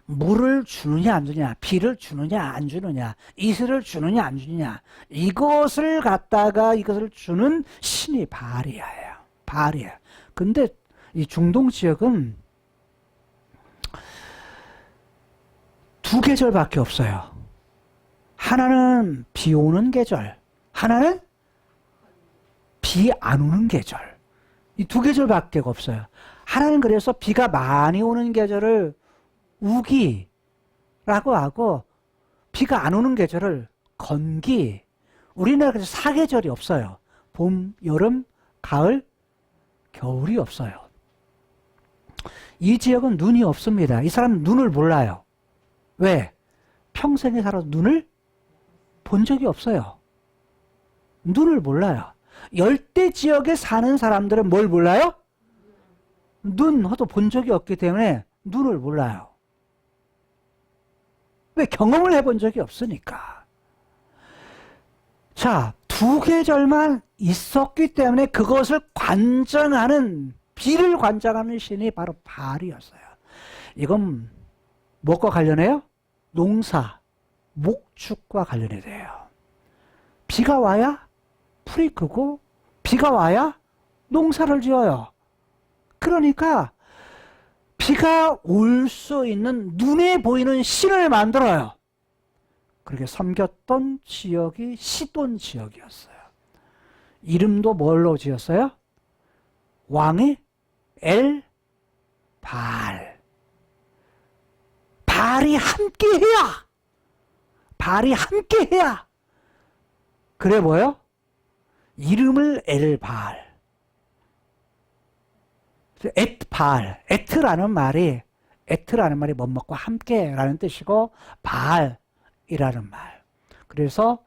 Speaker 1: 물을 주느냐 안 주느냐, 비를 주느냐 안 주느냐, 이슬을 주느냐 안 주느냐, 이것을 갖다가 이것을 주는 신이 바알이에요. 바알이에요. 근데 이 중동 지역은 두 계절밖에 없어요. 하나는 비 오는 계절, 하나는 비 안 오는 계절. 이 두 계절밖에 없어요. 하나는 그래서 비가 많이 오는 계절을 우기라고 하고 비가 안 오는 계절을 건기. 우리나라에서 사계절이 없어요. 봄, 여름, 가을, 겨울이 없어요. 이 지역은 눈이 없습니다. 이 사람은 눈을 몰라요. 왜? 평생에 살아서 눈을 본 적이 없어요. 눈을 몰라요. 열대 지역에 사는 사람들은 뭘 몰라요? 눈도 본 적이 없기 때문에 눈을 몰라요. 왜? 경험을 해본 적이 없으니까. 자, 두 계절만 있었기 때문에 그것을 관장하는, 비를 관장하는 신이 바로 바알이었어요. 이건 무엇과 관련해요? 농사, 목축과 관련이 돼요. 비가 와야 풀이 크고 비가 와야 농사를 지어요. 그러니까 비가 올 수 있는 눈에 보이는 신을 만들어요. 그렇게 섬겼던 지역이 시돈 지역이었어요. 이름도 뭘로 지었어요? 왕이 엘 바알. 바알이 함께해야, 바알이 함께해야. 그래 뭐예요? 이름을 엘 바알. 엣 바알. 에트라는 말이 뭐뭐과 함께라는 뜻이고 바알이라는 말. 그래서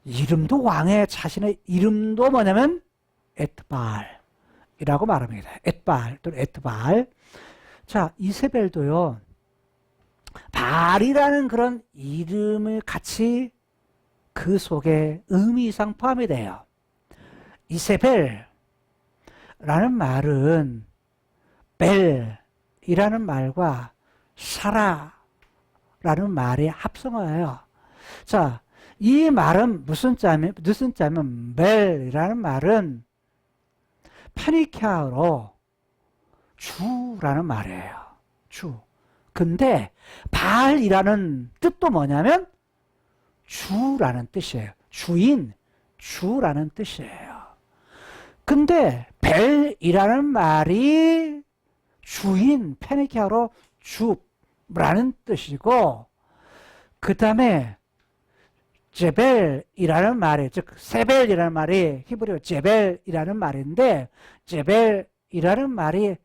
Speaker 1: 이름도 왕의 자신의 이름도 뭐냐면 엣바알이라고 말합니다. 엣바알 또는 엣바알. 자, 이세벨도요. 바알이라는 그런 이름을 같이 그 속에 의미상 포함이 돼요. 이세벨라는 말은 벨이라는 말과 사라라는 말의 합성어예요. 자, 이 말은 무슨 자면 벨이라는 말은 페니키아어로 주라는 말이에요. 주. 근데 바알이라는 뜻도 뭐냐면 주라는 뜻이에요. 주인, 주라는 뜻이에요. 근데 벨이라는 말이 주인, 페니키아로 주라는 뜻이고, 그 다음에 제벨이라는 말이, 즉 세벨이라는 말이 히브리어 제벨이라는 말인데, 제벨이라는 말이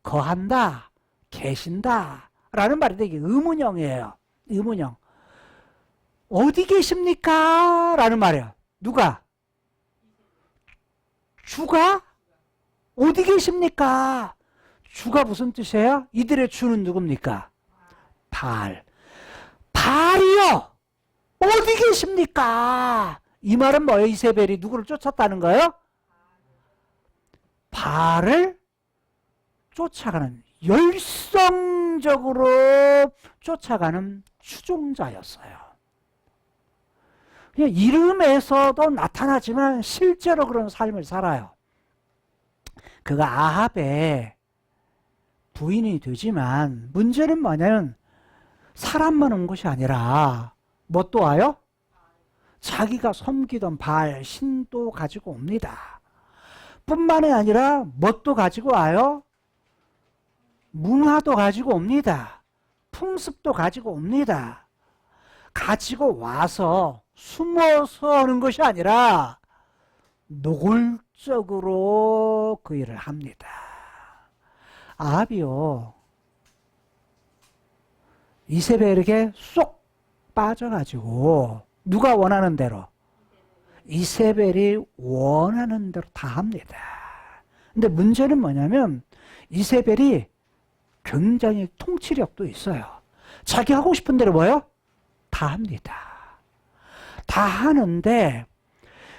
Speaker 1: 거한다, 계신다 라는 말인데 이게 의문형이에요. 의문형. 어디 계십니까? 라는 말이에요. 누가? 주가? 어디 계십니까? 주가 무슨 뜻이에요? 이들의 주는 누굽니까? 바알. 바알이요! 어디 계십니까? 이 말은 뭐예요? 이세벨이 누구를 쫓았다는 거예요? 바알을 쫓아가는, 열성적으로 쫓아가는 추종자였어요. 그냥 이름에서도 나타나지만 실제로 그런 삶을 살아요. 그가 아합의 부인이 되지만 문제는 뭐냐면 사람만 온 것이 아니라 뭐 또 와요? 자기가 섬기던 바알 신도 가지고 옵니다. 뿐만이 아니라 뭣도 가지고 와요? 문화도 가지고 옵니다. 풍습도 가지고 옵니다. 가지고 와서 숨어서 하는 것이 아니라 노골적으로 그 일을 합니다. 아합이요, 이세벨에게 쏙 빠져가지고 누가 원하는 대로, 이세벨이 원하는 대로 다 합니다. 근데 문제는 뭐냐면 이세벨이 굉장히 통치력도 있어요. 자기 하고 싶은 대로 뭐예요? 다 합니다. 다 하는데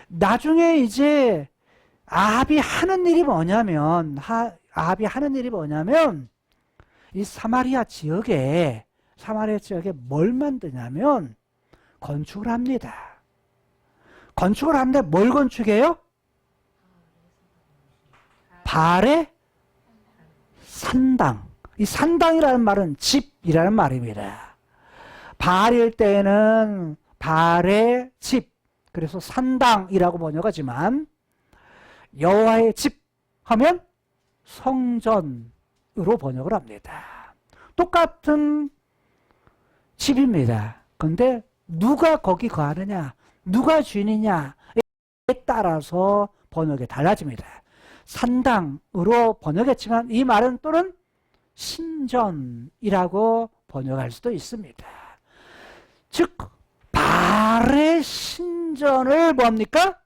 Speaker 1: 나중에 이제 아합이 하는 일이 뭐냐면 이 사마리아 지역에 뭘 만드냐면 건축을 합니다. 건축을 하는데 뭘 건축해요? 바알의 산당. 이 산당이라는 말은 집이라는 말입니다. 바알일 때에는 바알의 집, 그래서 산당이라고 번역하지만 여호와의 집 하면 성전으로 번역을 합니다. 똑같은 집입니다. 그런데 누가 거기 거하느냐, 누가 주인이냐에 따라서 번역이 달라집니다. 산당으로 번역했지만 이 말은 또는 신전이라고 번역할 수도 있습니다. 즉 바알의 신전을 뭡니까?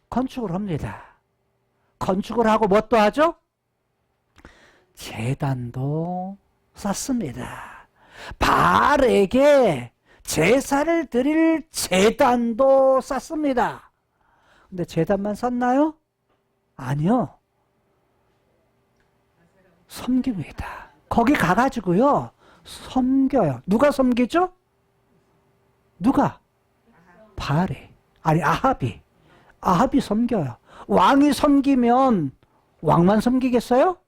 Speaker 1: 건축을 합니다. 건축을 하고 뭣도 하죠? 제단도 쌓습니다. 바알에게 제사를 드릴 제단도 쌓습니다. 근데 제단만 쌓나요? 아니요. 섬깁니다. 거기 가가지고요, 섬겨요. 누가 섬기죠? 누가? 바알이. 아니, 아합이. 아합이 섬겨요. 왕이 섬기면 왕만 섬기겠어요?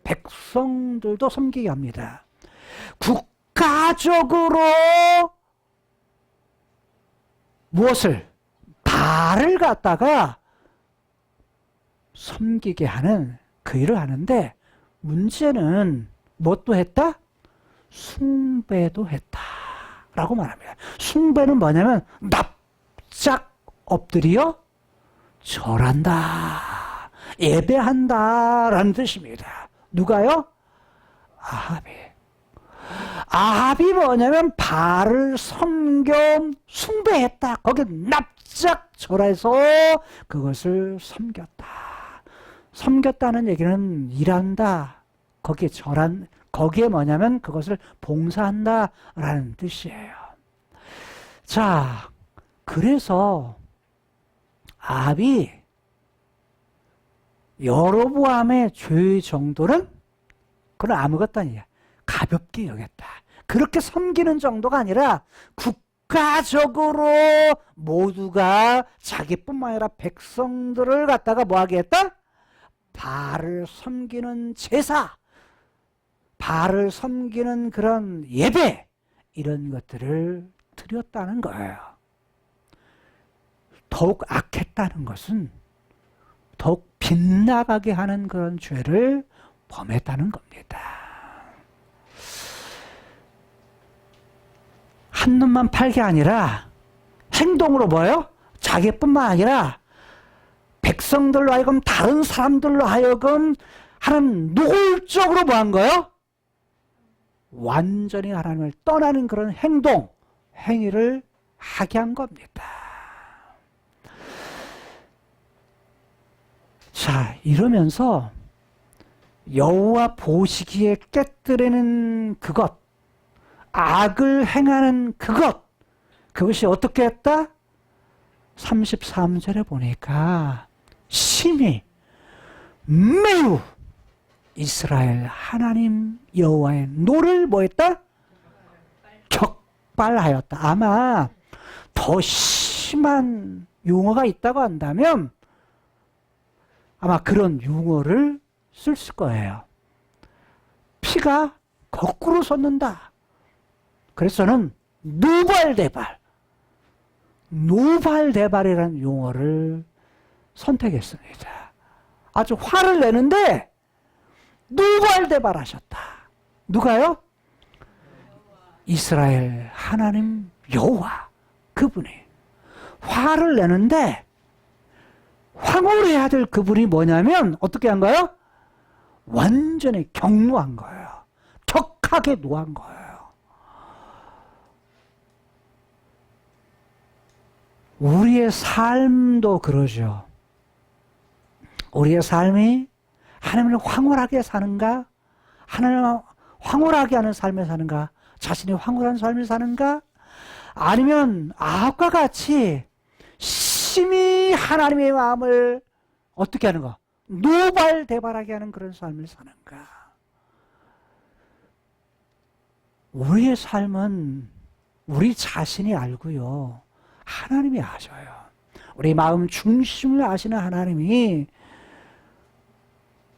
Speaker 1: 백성들도 섬기게 합니다. 국가적으로 무엇을? 바알을 갖다가 섬기게 하는 그 일을 하는데, 문제는 뭣도 했다? 숭배도 했다 라고 말합니다. 숭배는 뭐냐면 납작 엎드려 절한다, 예배한다 라는 뜻입니다. 누가요? 아합이. 아합이 뭐냐면 바알을 섬겨 숭배했다. 거기에 납작 절해서 그것을 섬겼다. 섬겼다는 얘기는 일한다. 거기에 절한, 거기에 뭐냐면 그것을 봉사한다 라는 뜻이에요. 자, 그래서 아합이 여로보암의 죄의 정도는 그건 아무것도 아니야. 가볍게 여겼다. 그렇게 섬기는 정도가 아니라 국가적으로 모두가 자기뿐만 아니라 백성들을 갖다가 뭐하게 했다? 바알을 섬기는 제사, 바알을 섬기는 그런 예배, 이런 것들을 드렸다는 거예요. 더욱 악했다는 것은 더욱 빗나가게 하는 그런 죄를 범했다는 겁니다. 한눈만 팔게 아니라 행동으로 뭐예요? 자기뿐만 아니라 백성들로 하여금, 다른 사람들로 하여금 하나님 노골적으로 뭐 한 거예요? 완전히 하나님을 떠나는 그런 행동, 행위를 하게 한 겁니다. 자, 이러면서 여호와 보시기에 깨뜨리는 그것, 악을 행하는 그것, 그것이 어떻게 했다? 33절에 보니까 심히 매우 이스라엘 하나님 여호와의 노를 뭐했다? 격발하였다. 아마 더 심한 용어가 있다고 한다면 아마 그런 용어를 쓸 거예요. 피가 거꾸로 솟는다. 그래서는 노발대발, 노발대발이라는 용어를 선택했습니다. 아주 화를 내는데 노발대발하셨다. 누가요? 이스라엘 하나님 여호와, 그분이 화를 내는데 황홀해야 될 그분이 뭐냐면 어떻게 한 거예요? 완전히 격노한 거예요. 격하게 노한 거예요. 우리의 삶도 그러죠. 우리의 삶이 하나님을 황홀하게 사는가? 하나님을 황홀하게 하는 삶을 사는가? 자신이 황홀한 삶을 사는가? 아니면 아합과 같이 심히 하나님의 마음을 어떻게 하는가? 노발대발하게 하는 그런 삶을 사는가? 우리의 삶은 우리 자신이 알고요, 하나님이 아셔요. 우리 마음 중심을 아시는 하나님이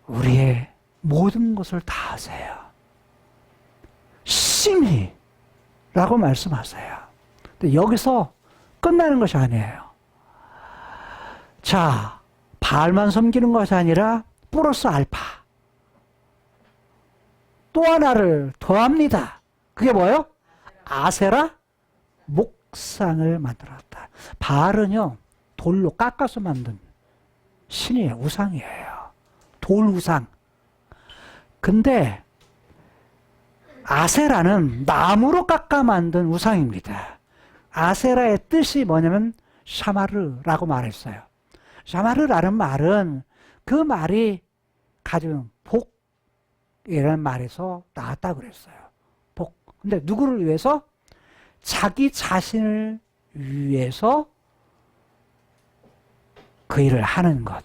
Speaker 1: 우리의 모든 것을 다 아세요. 심히 라고 말씀하세요. 근데 여기서 끝나는 것이 아니에요. 자, 바알만 섬기는 것이 아니라 플러스 알파 또 하나를 더합니다. 그게 뭐예요? 아세라 목상을 만들었다. 바알은요, 돌로 깎아서 만든 신이에요. 우상이에요. 돌 우상. 근데 아세라는 나무로 깎아 만든 우상입니다. 아세라의 뜻이 뭐냐면 샤마르라고 말했어요. 샤마르라는 말은 그 말이 가진 복이라는 말에서 나왔다고 그랬어요. 복. 근데 누구를 위해서? 자기 자신을 위해서 그 일을 하는 것.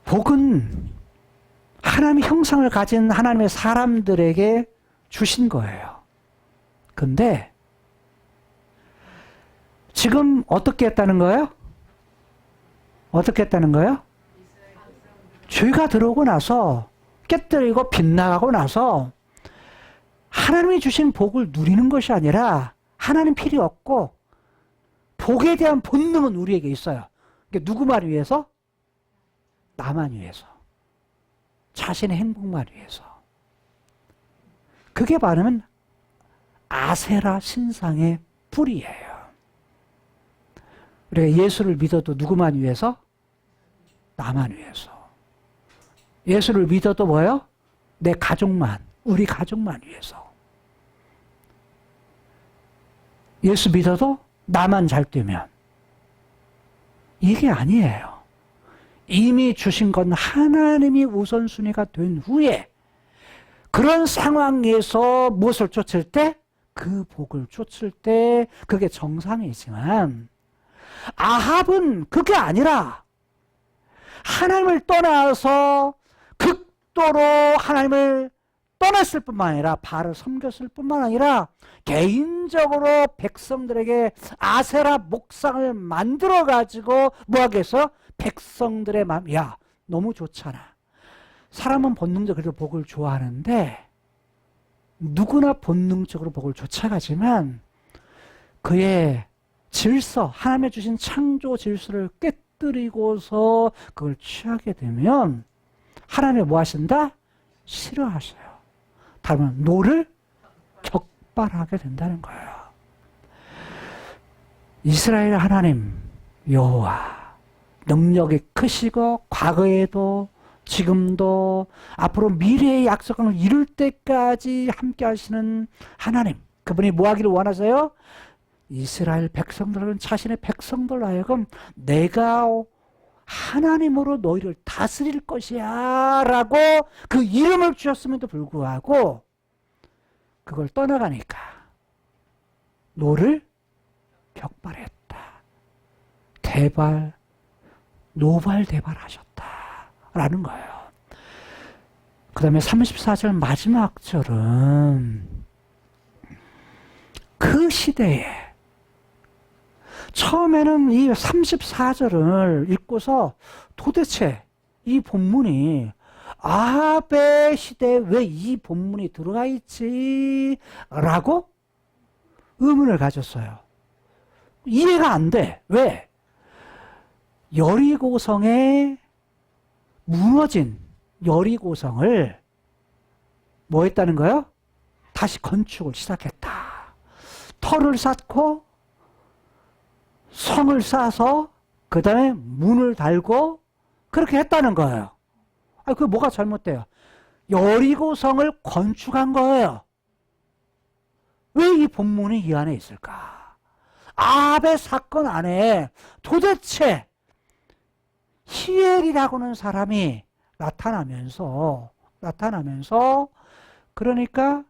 Speaker 1: 복은 하나님의 형상을 가진 하나님의 사람들에게 주신 거예요. 근데 지금 어떻게 했다는 거예요? 어떻게 했다는 거예요? 죄가 들어오고 나서 깨뜨리고 빗나가고 나서 하나님이 주신 복을 누리는 것이 아니라 하나님 필요 없고 복에 대한 본능은 우리에게 있어요. 그러니까 누구만 위해서? 나만 위해서. 자신의 행복만 위해서. 그게 바로 아세라 신상의 뿌리예요. 우리가 예수를 믿어도 누구만 위해서? 나만 위해서. 예수를 믿어도 뭐예요? 내 가족만, 우리 가족만 위해서. 예수 믿어도 나만 잘 되면. 이게 아니에요. 이미 주신 건 하나님이 우선순위가 된 후에 그런 상황에서 무엇을 쫓을 때? 그 복을 쫓을 때 그게 정상이지만 아합은 그게 아니라 하나님을 떠나서 극도로 하나님을 떠났을 뿐만 아니라 바알을 섬겼을 뿐만 아니라 개인적으로 백성들에게 아세라 목상을 만들어 가지고 뭐하게 해서 백성들의 마음, 야 너무 좋잖아. 사람은 본능적으로 복을 좋아하는데 누구나 본능적으로 복을 쫓아가지만 그의 질서, 하나님의 주신 창조 질서를 깨뜨리고서 그걸 취하게 되면 하나님이 뭐 하신다? 싫어하셔요. 다른 말로 노를 격발하게 된다는 거예요. 이스라엘 하나님 여호와 능력이 크시고 과거에도 지금도 앞으로 미래의 약속을 이룰 때까지 함께 하시는 하나님, 그분이 뭐 하기를 원하세요? 이스라엘 백성들은 자신의 백성들로 하여금 내가 하나님으로 너희를 다스릴 것이야 라고 그 이름을 주셨음에도 불구하고 그걸 떠나가니까 노를 격발했다. 노발대발하셨다 라는 거예요. 그 다음에 34절 마지막 절은 그 시대에 처음에는 이 34절을 읽고서 도대체 이 본문이 아합의 시대에 왜 이 본문이 들어가 있지? 라고 의문을 가졌어요. 이해가 안 돼. 왜? 여리고성에 무너진 여리고성을 뭐 했다는 거예요? 다시 건축을 시작했다. 터를 쌓고 성을 쌓아서 그 다음에 문을 달고 그렇게 했다는 거예요. 아니, 그게 뭐가 잘못돼요? 여리고성을 건축한 거예요. 왜 이 본문이 이 안에 있을까? 아합의 사건 안에 도대체 히엘이라고 하는 사람이 나타나면서 그러니까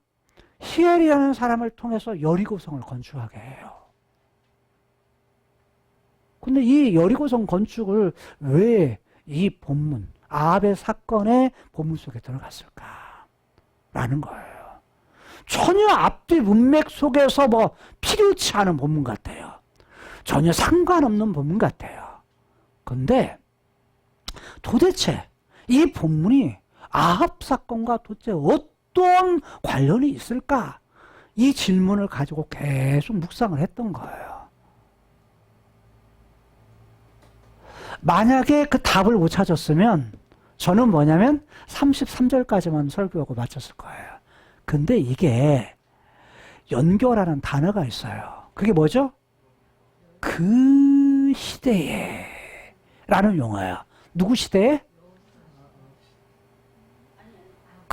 Speaker 1: 히엘이라는 사람을 통해서 여리고성을 건축하게 해요. 근데 이 여리고성 건축을 왜 이 본문, 아합의 사건의 본문 속에 들어갔을까? 라는 거예요. 전혀 앞뒤 문맥 속에서 뭐 필요치 않은 본문 같아요. 전혀 상관없는 본문 같아요. 근데 도대체 이 본문이 아합 사건과 도대체 어떤 관련이 있을까? 이 질문을 가지고 계속 묵상을 했던 거예요. 만약에 그 답을 못 찾았으면 저는 뭐냐면 33절까지만 설교하고 마쳤을 거예요. 근데 이게 연교라는 단어가 있어요. 그게 뭐죠? 그 시대에 라는 용어예요. 누구 시대에?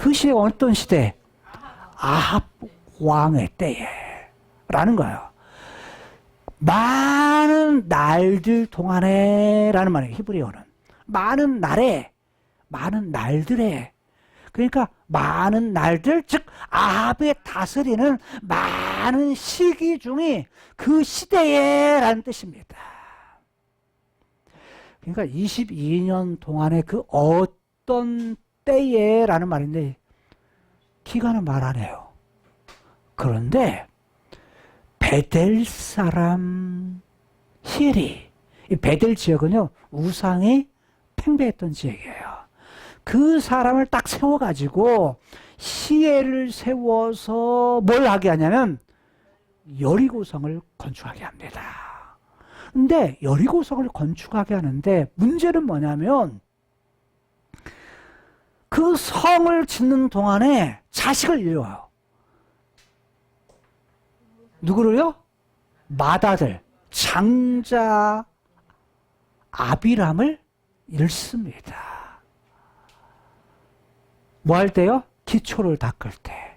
Speaker 1: 그 시대가 어떤 시대? 아합 왕의 때에 라는 거예요. 많은 날들 동안에 라는 말이에요. 히브리어는. 많은 날에, 많은 날들에. 그러니까 많은 날들, 즉 아합의 다스리는 많은 시기 중에 그 시대에 라는 뜻입니다. 그러니까 22년 동안에 그 어떤 때에 라는 말인데 기간은 말 안 해요. 그런데 베델 사람 히엘이, 이 베델 지역은요 우상이 팽배했던 지역이에요. 그 사람을 딱 세워가지고 히엘을 세워서 뭘 하게 하냐면 여리고성을 건축하게 합니다. 근데 여리고성을 건축하게 하는데 문제는 뭐냐면 그 성을 짓는 동안에 자식을 잃어요. 누구를요? 맏아들 장자 아비람을 잃습니다. 뭐 할 때요? 기초를 닦을 때.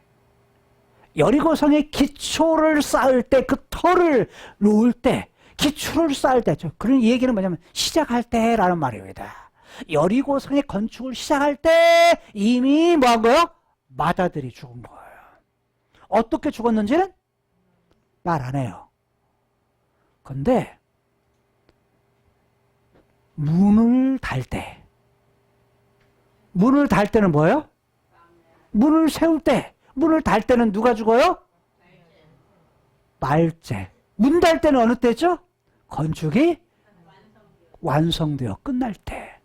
Speaker 1: 여리고성의 기초를 쌓을 때, 그 터를 놓을 때, 기초를 쌓을 때, 그런 얘기는 뭐냐면 시작할 때라는 말입니다. 여리고성의 건축을 시작할 때 이미 뭐 한 거예요? 맏아들이 죽은 거예요. 어떻게 죽었는지는 말 안 해요. 근데 문을 달 때, 문을 달 때는 뭐예요? 문을 세울 때, 문을 달 때는 누가 죽어요? 말째. 문 달 때는 어느 때죠? 건축이 완성되어 끝날 때.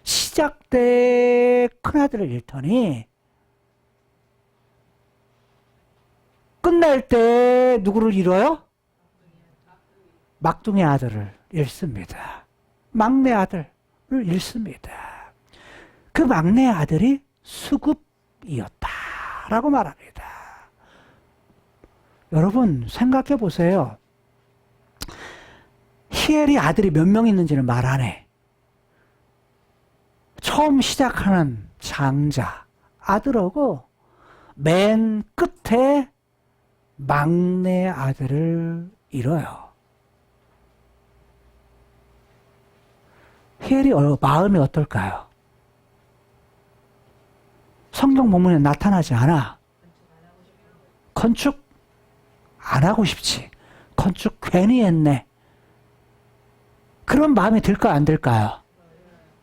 Speaker 1: 시작 때 큰아들을 잃더니 끝날 때 누구를 잃어요? 막둥이 아들을 잃습니다. 막내 아들을 잃습니다. 그 막내 아들이 수급이었다라고 말합니다. 여러분 생각해 보세요. 히엘이 아들이 몇 명 있는지는 말 안 해. 처음 시작하는 장자 아들하고 맨 끝에 막내 아들을 잃어요. 히엘이 마음이 어떨까요? 성경 본문에 나타나지 않아. 건축 안 하고 싶지. 건축 괜히 했네. 그런 마음이 들까 안 들까요?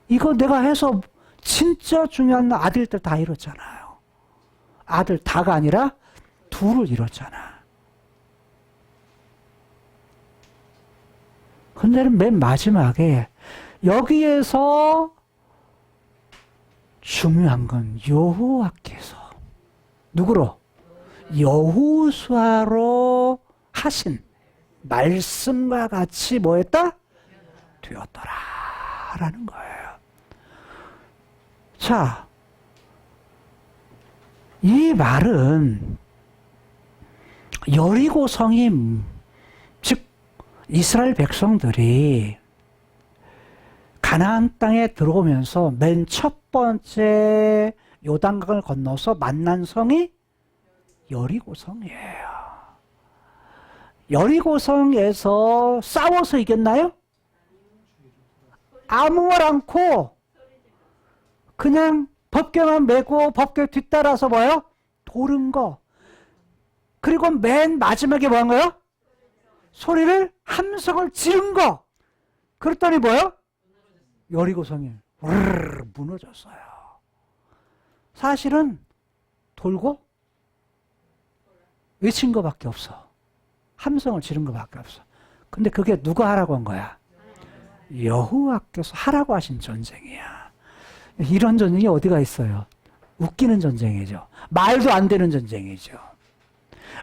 Speaker 1: 이거 내가 해서 진짜 중요한 아들들 다 잃었잖아요. 아들 다가 아니라 둘을 잃었잖아. 근데 맨 마지막에 여기에서 중요한 건 여호와께서 누구로? 여호수아로 하신 말씀과 같이 뭐했다? 되었더라 라는 거예요. 자, 이 말은 여리고성이 즉 이스라엘 백성들이 가나안 땅에 들어오면서 맨 첫 번째 요단강을 건너서 만난 성이 여리고성이에요. 여리고성에서 싸워서 이겼나요? 아무 말 않고 그냥 법궤만 메고 법궤 뒤따라서 뭐예요? 도른 거. 그리고 맨 마지막에 뭐 한 거예요? 소리를 함성을 지른 거. 그랬더니 뭐예요? 여리고성이 무너졌어요. 사실은 돌고 외친 것밖에 없어. 함성을 지른 것밖에 없어. 근데 그게 누가 하라고 한 거야? 여호와께서 하라고 하신 전쟁이야. 이런 전쟁이 어디가 있어요? 웃기는 전쟁이죠. 말도 안 되는 전쟁이죠.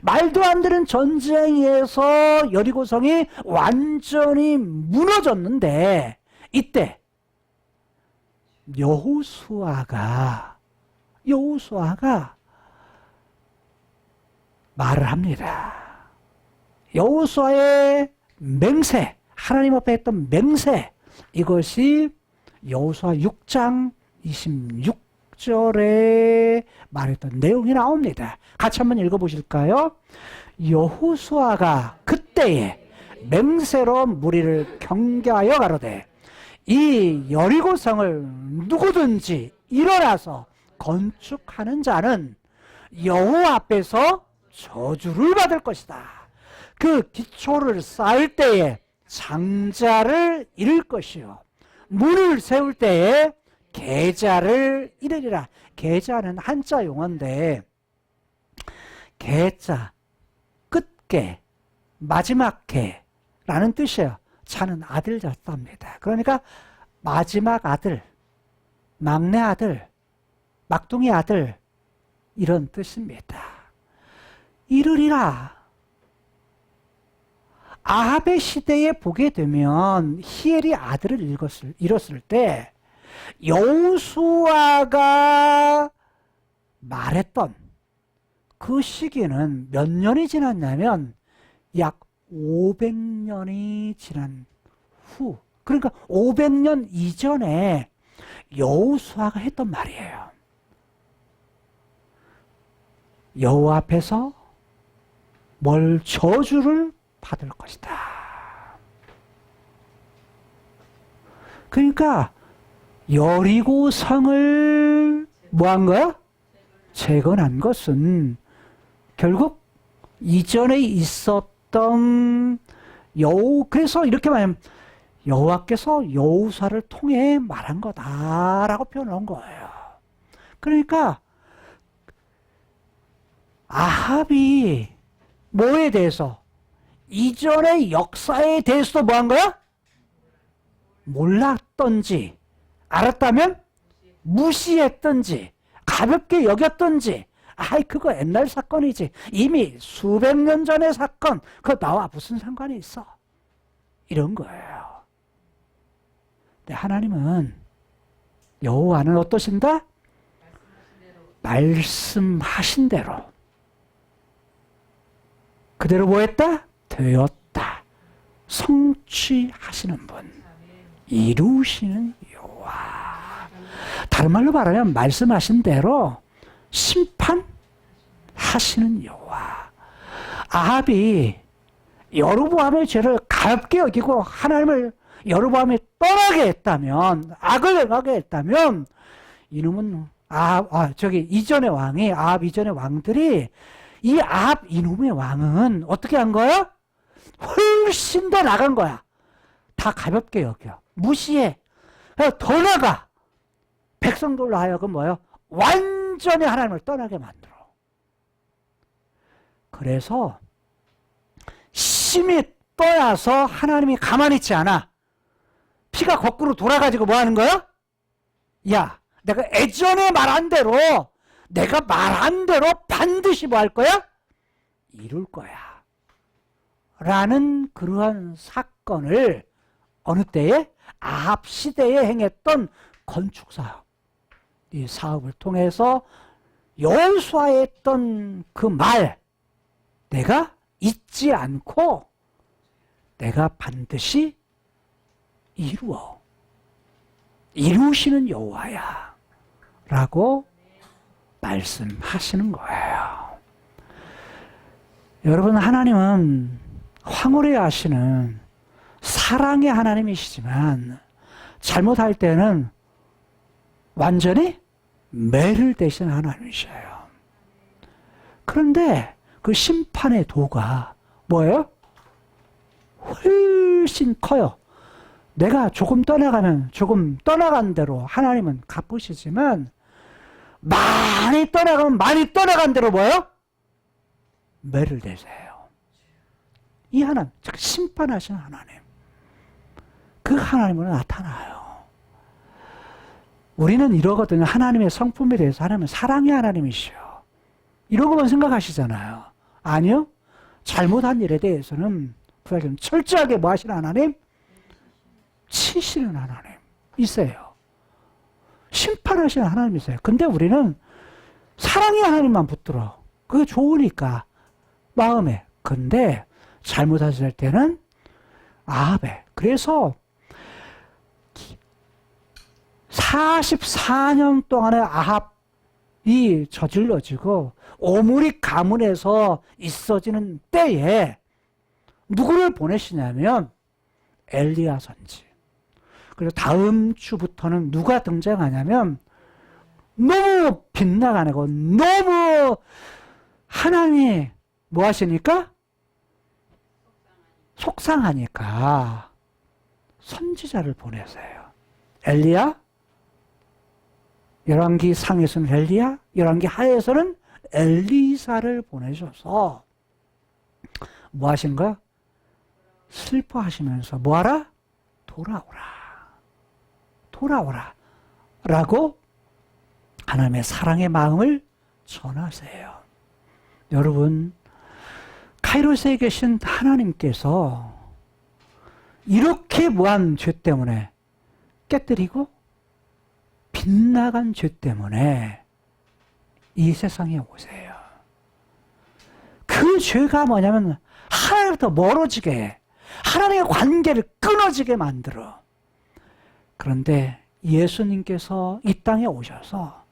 Speaker 1: 말도 안 되는 전쟁에서 여리고성이 완전히 무너졌는데 이때 여호수아가 말을 합니다. 여호수아의 맹세, 하나님 앞에 했던 맹세, 이것이 여호수아 6장 26 16절에 말했던 내용이 나옵니다. 같이 한번 읽어보실까요? 여호수아가 그때에 맹세로 무리를 경계하여 가로되 이 여리고성을 누구든지 일어나서 건축하는 자는 여호와 앞에서 저주를 받을 것이다. 그 기초를 쌓을 때에 장자를 잃을 것이요 문을 세울 때에 계자를 잃으리라. 계자는 한자 용어인데 계자 끝계 마지막 계라는 뜻이에요. 자는 아들 잤답니다. 그러니까 마지막 아들, 막내 아들, 막둥이 아들 이런 뜻입니다. 잃으리라. 아합의 시대에 보게 되면 히엘이 아들을 잃었을 때 여호수아가 말했던 그 시기는 몇 년이 지났냐면 약 500년이 지난 후, 그러니까 500년 이전에 여호수아가 했던 말이에요. 여호와 앞에서 뭘 저주를 받을 것이다. 그러니까 여리고 성을 뭐한 거야? 재건한 것은 결국 이전에 있었던 그래서 이렇게 말하면 여호와께서 여호수아를 통해 말한 거다라고 표현한 거예요. 그러니까 아합이 뭐에 대해서 이전의 역사에 대해서도 뭐한 거야? 몰랐던지 알았다면 무시했던지 가볍게 여겼던지 아이 그거 옛날 사건이지 이미 수백 년 전의 사건 그거 나와 무슨 상관이 있어 이런 거예요. 근데 하나님은 여호와는 어떠신다? 말씀하신 대로 그대로 뭐했다? 되었다. 성취하시는 분 이루시는 여호와. 다른 말로 말하면 말씀하신 대로 심판하시는 여호와. 아합이 여로보암의 죄를 가볍게 여기고 하나님을 여로보암이 떠나게 했다면 악을 행하게 했다면 이놈은 이전의 왕이 아합 이전의 왕들이 이 아합 이놈의 왕은 어떻게 한 거야? 훨씬 더 나간 거야. 다 가볍게 여겨. 무시해. 더 나가. 백성들로 하여금 뭐예요? 완전히 하나님을 떠나게 만들어. 그래서 심히 떠나서 하나님이 가만히 있지 않아. 피가 거꾸로 돌아가지고 뭐 하는 거야? 야, 내가 예전에 말한 대로 내가 말한 대로 반드시 뭐 할 거야? 이룰 거야. 라는 그러한 사건을 어느 때에? 아합 시대에 행했던 건축사업. 이 사업을 통해서 여호수아에 했던 그 말 내가 잊지 않고 내가 반드시 이루시는 여호와야 라고 말씀하시는 거예요. 여러분 하나님은 황홀해 하시는 사랑의 하나님이시지만 잘못할 때는 완전히 매를 대신 하나님이셔요. 그런데 그 심판의 도가 뭐예요? 훨씬 커요. 내가 조금 떠나가면 조금 떠나간 대로 하나님은 갚으시지만 많이 떠나가면 많이 떠나간 대로 뭐예요? 매를 대세요. 이 하나님, 즉 심판하시는 하나님. 그 하나님으로 나타나요. 우리는 이러거든요. 하나님의 성품에 대해서 하나님은 사랑의 하나님이시요. 이러고만 생각하시잖아요. 아니요. 잘못한 일에 대해서는 철저하게 뭐 하시는 하나님? 치시는 하나님 있어요. 심판하시는 하나님 있어요. 근데 우리는 사랑의 하나님만 붙들어. 그게 좋으니까 마음에. 근데 잘못하실 때는 아합에. 그래서 44년 동안의 아합 저질러지고 오물이 가문에서 있어지는 때에 누구를 보내시냐면 엘리야 선지. 그리고 다음 주부터는 누가 등장하냐면 너무 빗나가고 너무 하나님이 뭐 하시니까? 속상하니까 선지자를 보내세요. 엘리야, 열왕기 상에서는 엘리야, 열왕기 하에서는 엘리사를 보내셔서 뭐 하신가? 슬퍼하시면서 뭐하라? 돌아오라 라고 하나님의 사랑의 마음을 전하세요. 여러분, 카이로스에 계신 하나님께서 이렇게 무한 죄 때문에 깨뜨리고 빗나간 죄 때문에 이 세상에 오세요. 그 죄가 뭐냐면 하나님부터 멀어지게 해. 하나님의 관계를 끊어지게 만들어. 그런데 예수님께서 이 땅에 오셔서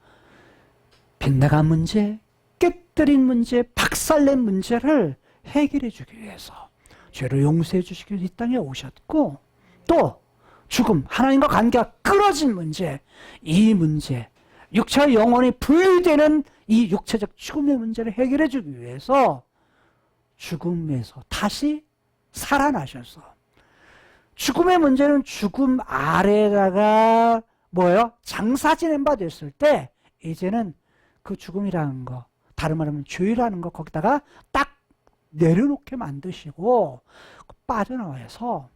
Speaker 1: 빗나간 문제, 깨뜨린 문제, 박살낸 문제를 해결해 주기 위해서 죄를 용서해 주시기 위해서 이 땅에 오셨고, 또 죽음, 하나님과 관계가 끊어진 문제, 이 문제, 육체와 영혼이 분리되는 이 육체적 죽음의 문제를 해결해 주기 위해서 죽음에서 다시 살아나셔서, 죽음의 문제는 죽음 아래다가 뭐예요? 장사 지낸 바 됐을 때 이제는 그 죽음이라는 거, 다른 말하면 죄라는 거 거기다가 딱 내려놓게 만드시고 빠져나와서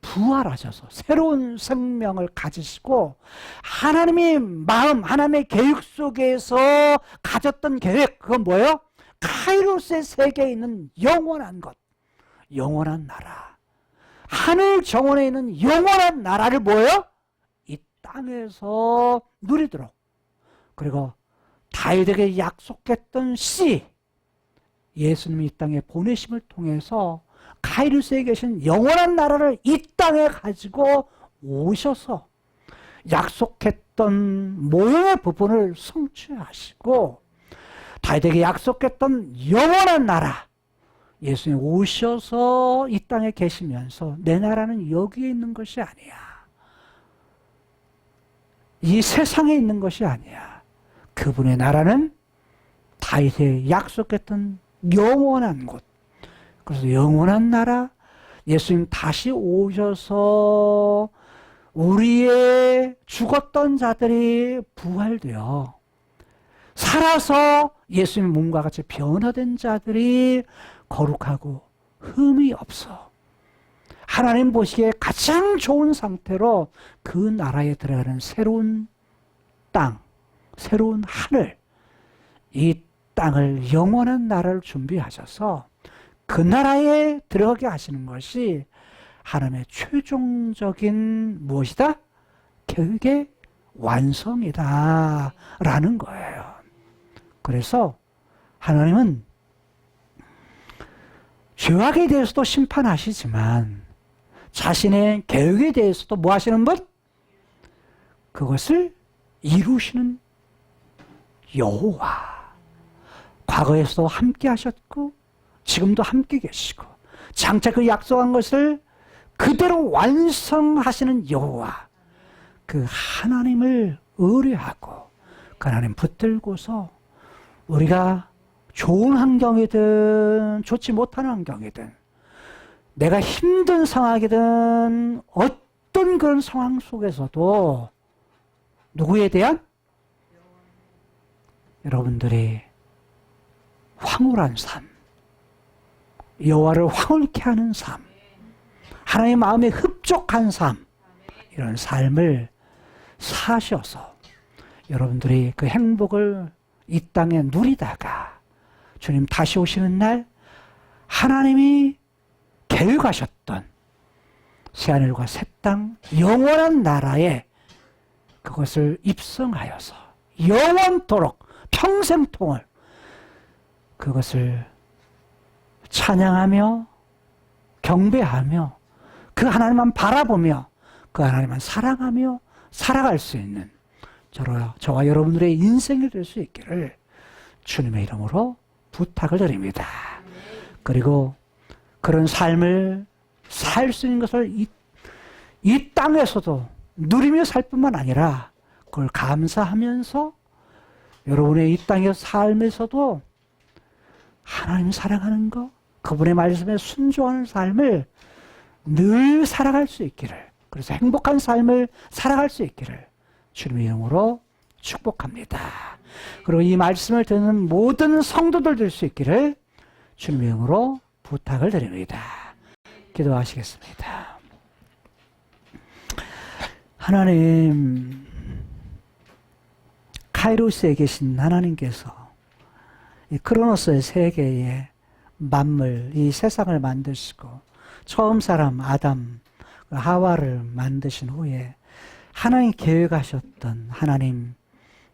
Speaker 1: 부활하셔서 새로운 생명을 가지시고 하나님의 마음, 하나님의 계획 속에서 가졌던 계획, 그건 뭐예요? 카이로스의 세계에 있는 영원한 것, 영원한 나라, 하늘 정원에 있는 영원한 나라를 뭐예요? 이 땅에서 누리도록, 그리고 다윗에게 약속했던 씨, 예수님이 이 땅에 보내심을 통해서 카이로스에 계신 영원한 나라를 이 땅에 가지고 오셔서 약속했던 모형의 부분을 성취하시고 다윗에게 약속했던 영원한 나라, 예수님 오셔서 이 땅에 계시면서 내 나라는 여기에 있는 것이 아니야, 이 세상에 있는 것이 아니야, 그분의 나라는 다윗에 약속했던 영원한 곳, 그래서 영원한 나라, 예수님 다시 오셔서 우리의 죽었던 자들이 부활되어 살아서 예수님 몸과 같이 변화된 자들이 거룩하고 흠이 없어 하나님 보시기에 가장 좋은 상태로 그 나라에 들어가는 새로운 땅, 새로운 하늘, 이 땅을 영원한 나라를 준비하셔서 그 나라에 들어가게 하시는 것이 하나님의 최종적인 무엇이다? 계획의 완성이다 라는 거예요. 그래서 하나님은 죄악에 대해서도 심판하시지만 자신의 계획에 대해서도 뭐 하시는 분? 그것을 이루시는 여호와. 과거에서도 함께 하셨고 지금도 함께 계시고 장차 그 약속한 것을 그대로 완성하시는 여호와, 그 하나님을 의뢰하고 그 하나님 붙들고서 우리가 좋은 환경이든 좋지 못한 환경이든 내가 힘든 상황이든 어떤 그런 상황 속에서도 누구에 대한? 여러분들이 황홀한 삶, 여호와를 황홀케 하는 삶, 하나님의 마음에 흡족한 삶, 이런 삶을 사셔서 여러분들이 그 행복을 이 땅에 누리다가 주님 다시 오시는 날 하나님이 계획하셨던 새하늘과 새 땅 영원한 나라에 그것을 입성하여서 영원토록 평생통을 그것을 찬양하며 경배하며 그 하나님만 바라보며 그 하나님만 사랑하며 살아갈 수 있는 저와 여러분들의 인생이 될 수 있기를 주님의 이름으로 부탁을 드립니다. 그리고 그런 삶을 살 수 있는 것을 이 땅에서도 누리며 살 뿐만 아니라 그걸 감사하면서 여러분의 이 땅의 삶에서도 하나님 사랑하는 것, 그분의 말씀에 순종하는 삶을 늘 살아갈 수 있기를, 그래서 행복한 삶을 살아갈 수 있기를 주님의 이름으로 축복합니다. 그리고 이 말씀을 듣는 모든 성도들 될 수 있기를 주님의 이름으로 부탁을 드립니다. 기도하시겠습니다. 하나님, 카이로스에 계신 하나님께서 이 크로노스의 세계에 만물, 이 세상을 만드시고 처음 사람 아담, 하와를 만드신 후에 하나님 계획하셨던 하나님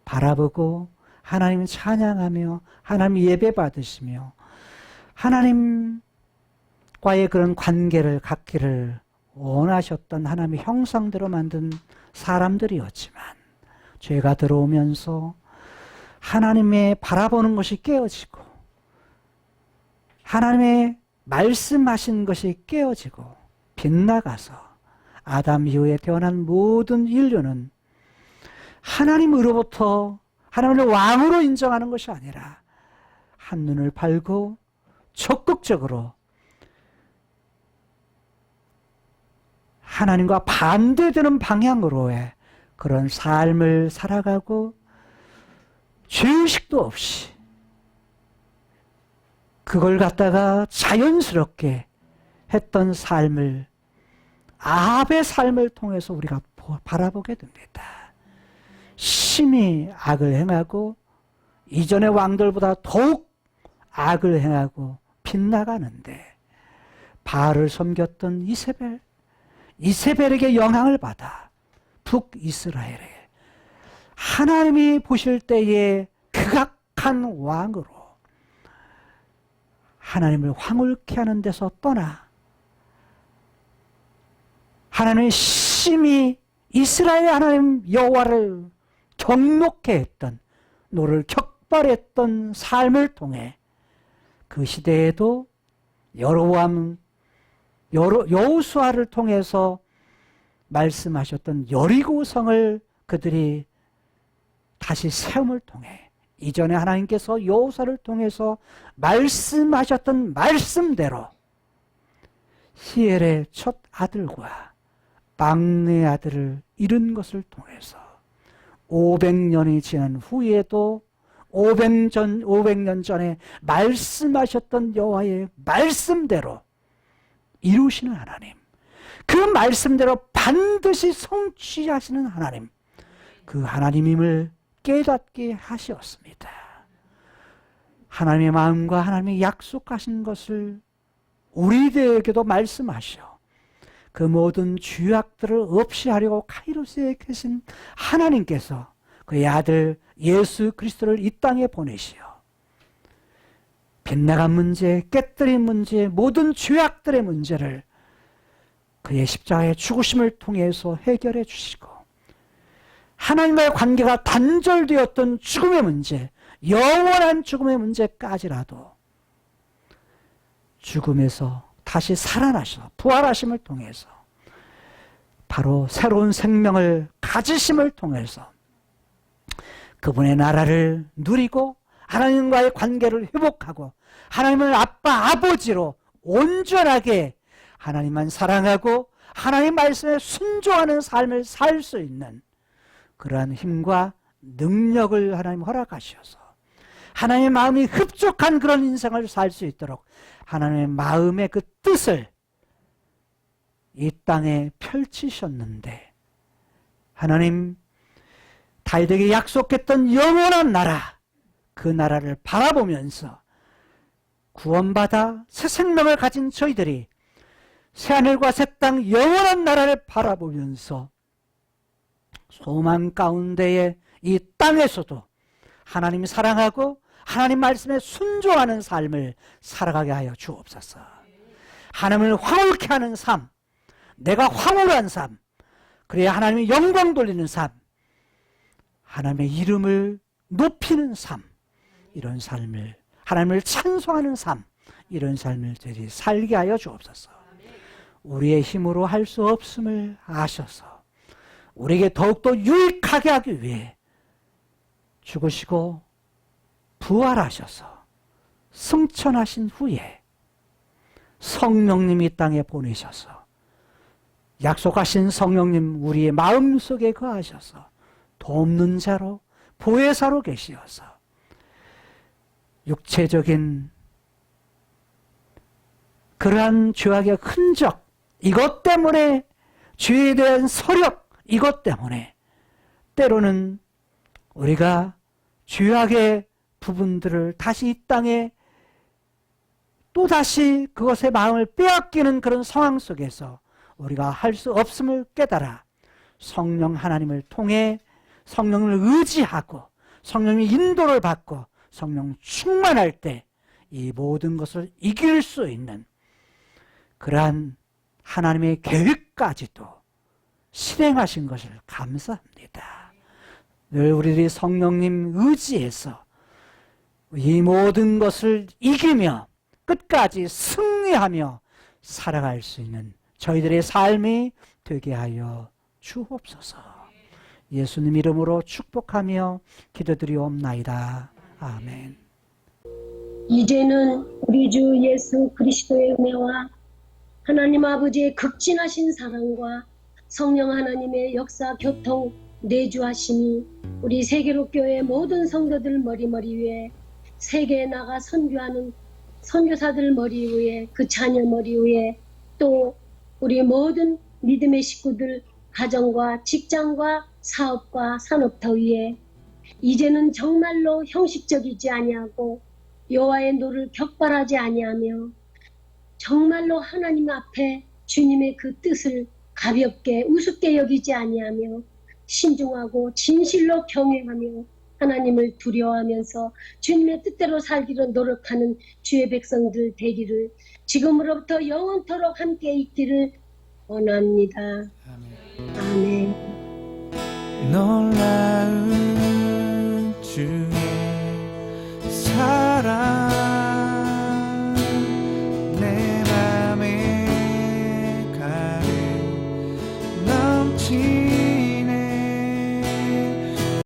Speaker 1: 바라보고 하나님 찬양하며 하나님 예배 받으시며 하나님과의 그런 관계를 갖기를 원하셨던 하나님의 형상대로 만든 사람들이었지만 죄가 들어오면서 하나님의 바라보는 것이 깨어지고 하나님의 말씀하신 것이 깨어지고 빗나가서 아담 이후에 태어난 모든 인류는 하나님으로부터 하나님을 왕으로 인정하는 것이 아니라 한눈을 팔고 적극적으로 하나님과 반대되는 방향으로의 그런 삶을 살아가고 죄의식도 없이 그걸 갖다가 자연스럽게 했던 삶을 아합의 삶을 통해서 우리가 바라보게 됩니다. 심히 악을 행하고 이전의 왕들보다 더욱 악을 행하고 빗나가는데 바알을 섬겼던 이세벨에게 영향을 받아 북이스라엘에 하나님이 보실 때에 극악한 왕으로 하나님을 황홀케 하는 데서 떠나 하나님의 심히 이스라엘 하나님 여호와를 경록케 했던 노를 격발했던 삶을 통해 그 시대에도 여호수아를 통해서 말씀하셨던 여리고성을 그들이 다시 세움을 통해 이전에 하나님께서 여호수아를 통해서 말씀하셨던 말씀대로 히엘의 첫 아들과 막내 아들을 잃은 것을 통해서 500년이 지난 후에도 500년 전에 말씀하셨던 여호와의 말씀대로 이루시는 하나님, 그 말씀대로 반드시 성취하시는 하나님, 그 하나님임을 깨닫게 하셨습니다. 하나님의 마음과 하나님의 약속하신 것을 우리들에게도 말씀하시오. 그 모든 죄악들을 없이 하려고 카이로스에 계신 하나님께서 그의 아들 예수 그리스도를 이 땅에 보내시오. 빗나간 문제, 깨뜨린 문제, 모든 죄악들의 문제를 그의 십자가의 죽으심을 통해서 해결해 주시고 하나님과의 관계가 단절되었던 죽음의 문제, 영원한 죽음의 문제까지라도 죽음에서 다시 살아나셔 부활하심을 통해서 바로 새로운 생명을 가지심을 통해서 그분의 나라를 누리고 하나님과의 관계를 회복하고 하나님을 아빠 아버지로 온전하게 하나님만 사랑하고 하나님 말씀에 순종하는 삶을 살 수 있는 그러한 힘과 능력을 하나님 허락하셔서 하나님의 마음이 흡족한 그런 인생을 살 수 있도록 하나님의 마음의 그 뜻을 이 땅에 펼치셨는데 하나님 다윗에게 약속했던 영원한 나라, 그 나라를 바라보면서 구원받아 새 생명을 가진 저희들이 새하늘과 새 땅 영원한 나라를 바라보면서 소망 가운데에 이 땅에서도 하나님 사랑하고 하나님 말씀에 순종하는 삶을 살아가게 하여 주옵소서. 하나님을 황홀케 하는 삶, 내가 황홀한 삶, 그래야 하나님의 영광 돌리는 삶, 하나님의 이름을 높이는 삶, 이런 삶을, 하나님을 찬송하는 삶, 이런 삶을 저희 살게 하여 주옵소서. 우리의 힘으로 할 수 없음을 아셔서 우리에게 더욱더 유익하게 하기 위해 죽으시고 부활하셔서 승천하신 후에 성령님이 땅에 보내셔서 약속하신 성령님 우리의 마음속에 거하셔서 돕는 자로 보혜사로 계시어서 육체적인 그러한 죄악의 흔적, 이것 때문에 죄에 대한 서력, 이것 때문에 때로는 우리가 죄악의 부분들을 다시 이 땅에 또다시 그것의 마음을 빼앗기는 그런 상황 속에서 우리가 할 수 없음을 깨달아 성령 하나님을 통해 성령을 의지하고 성령의 인도를 받고 성령 충만할 때 이 모든 것을 이길 수 있는 그러한 하나님의 계획까지도 실행하신 것을 감사합니다. 늘 우리들이 성령님 의지해서 이 모든 것을 이기며 끝까지 승리하며 살아갈 수 있는 저희들의 삶이 되게 하여 주옵소서. 예수님 이름으로 축복하며 기도드리옵나이다. 아멘.
Speaker 2: 이제는 우리 주 예수 그리스도의 은혜와 하나님 아버지의 극진하신 사랑과 성령 하나님의 역사 교통 내주하심이 우리 세계로교회 모든 성도들 머리 위에 세계에 나가 선교하는 선교사들 머리 위에 그 자녀 머리 위에 또 우리 모든 믿음의 식구들 가정과 직장과 사업과 산업터 위에 이제는 정말로 형식적이지 아니하고 여호와의 노를 격발하지 아니하며 정말로 하나님 앞에 주님의 그 뜻을 가볍게 우습게 여기지 아니하며 신중하고 진실로 경외하며 하나님을 두려워하면서 주님의 뜻대로 살기로 노력하는 주의 백성들 되기를 지금으로부터 영원토록 함께 있기를 원합니다. 아멘.
Speaker 3: 놀라운 주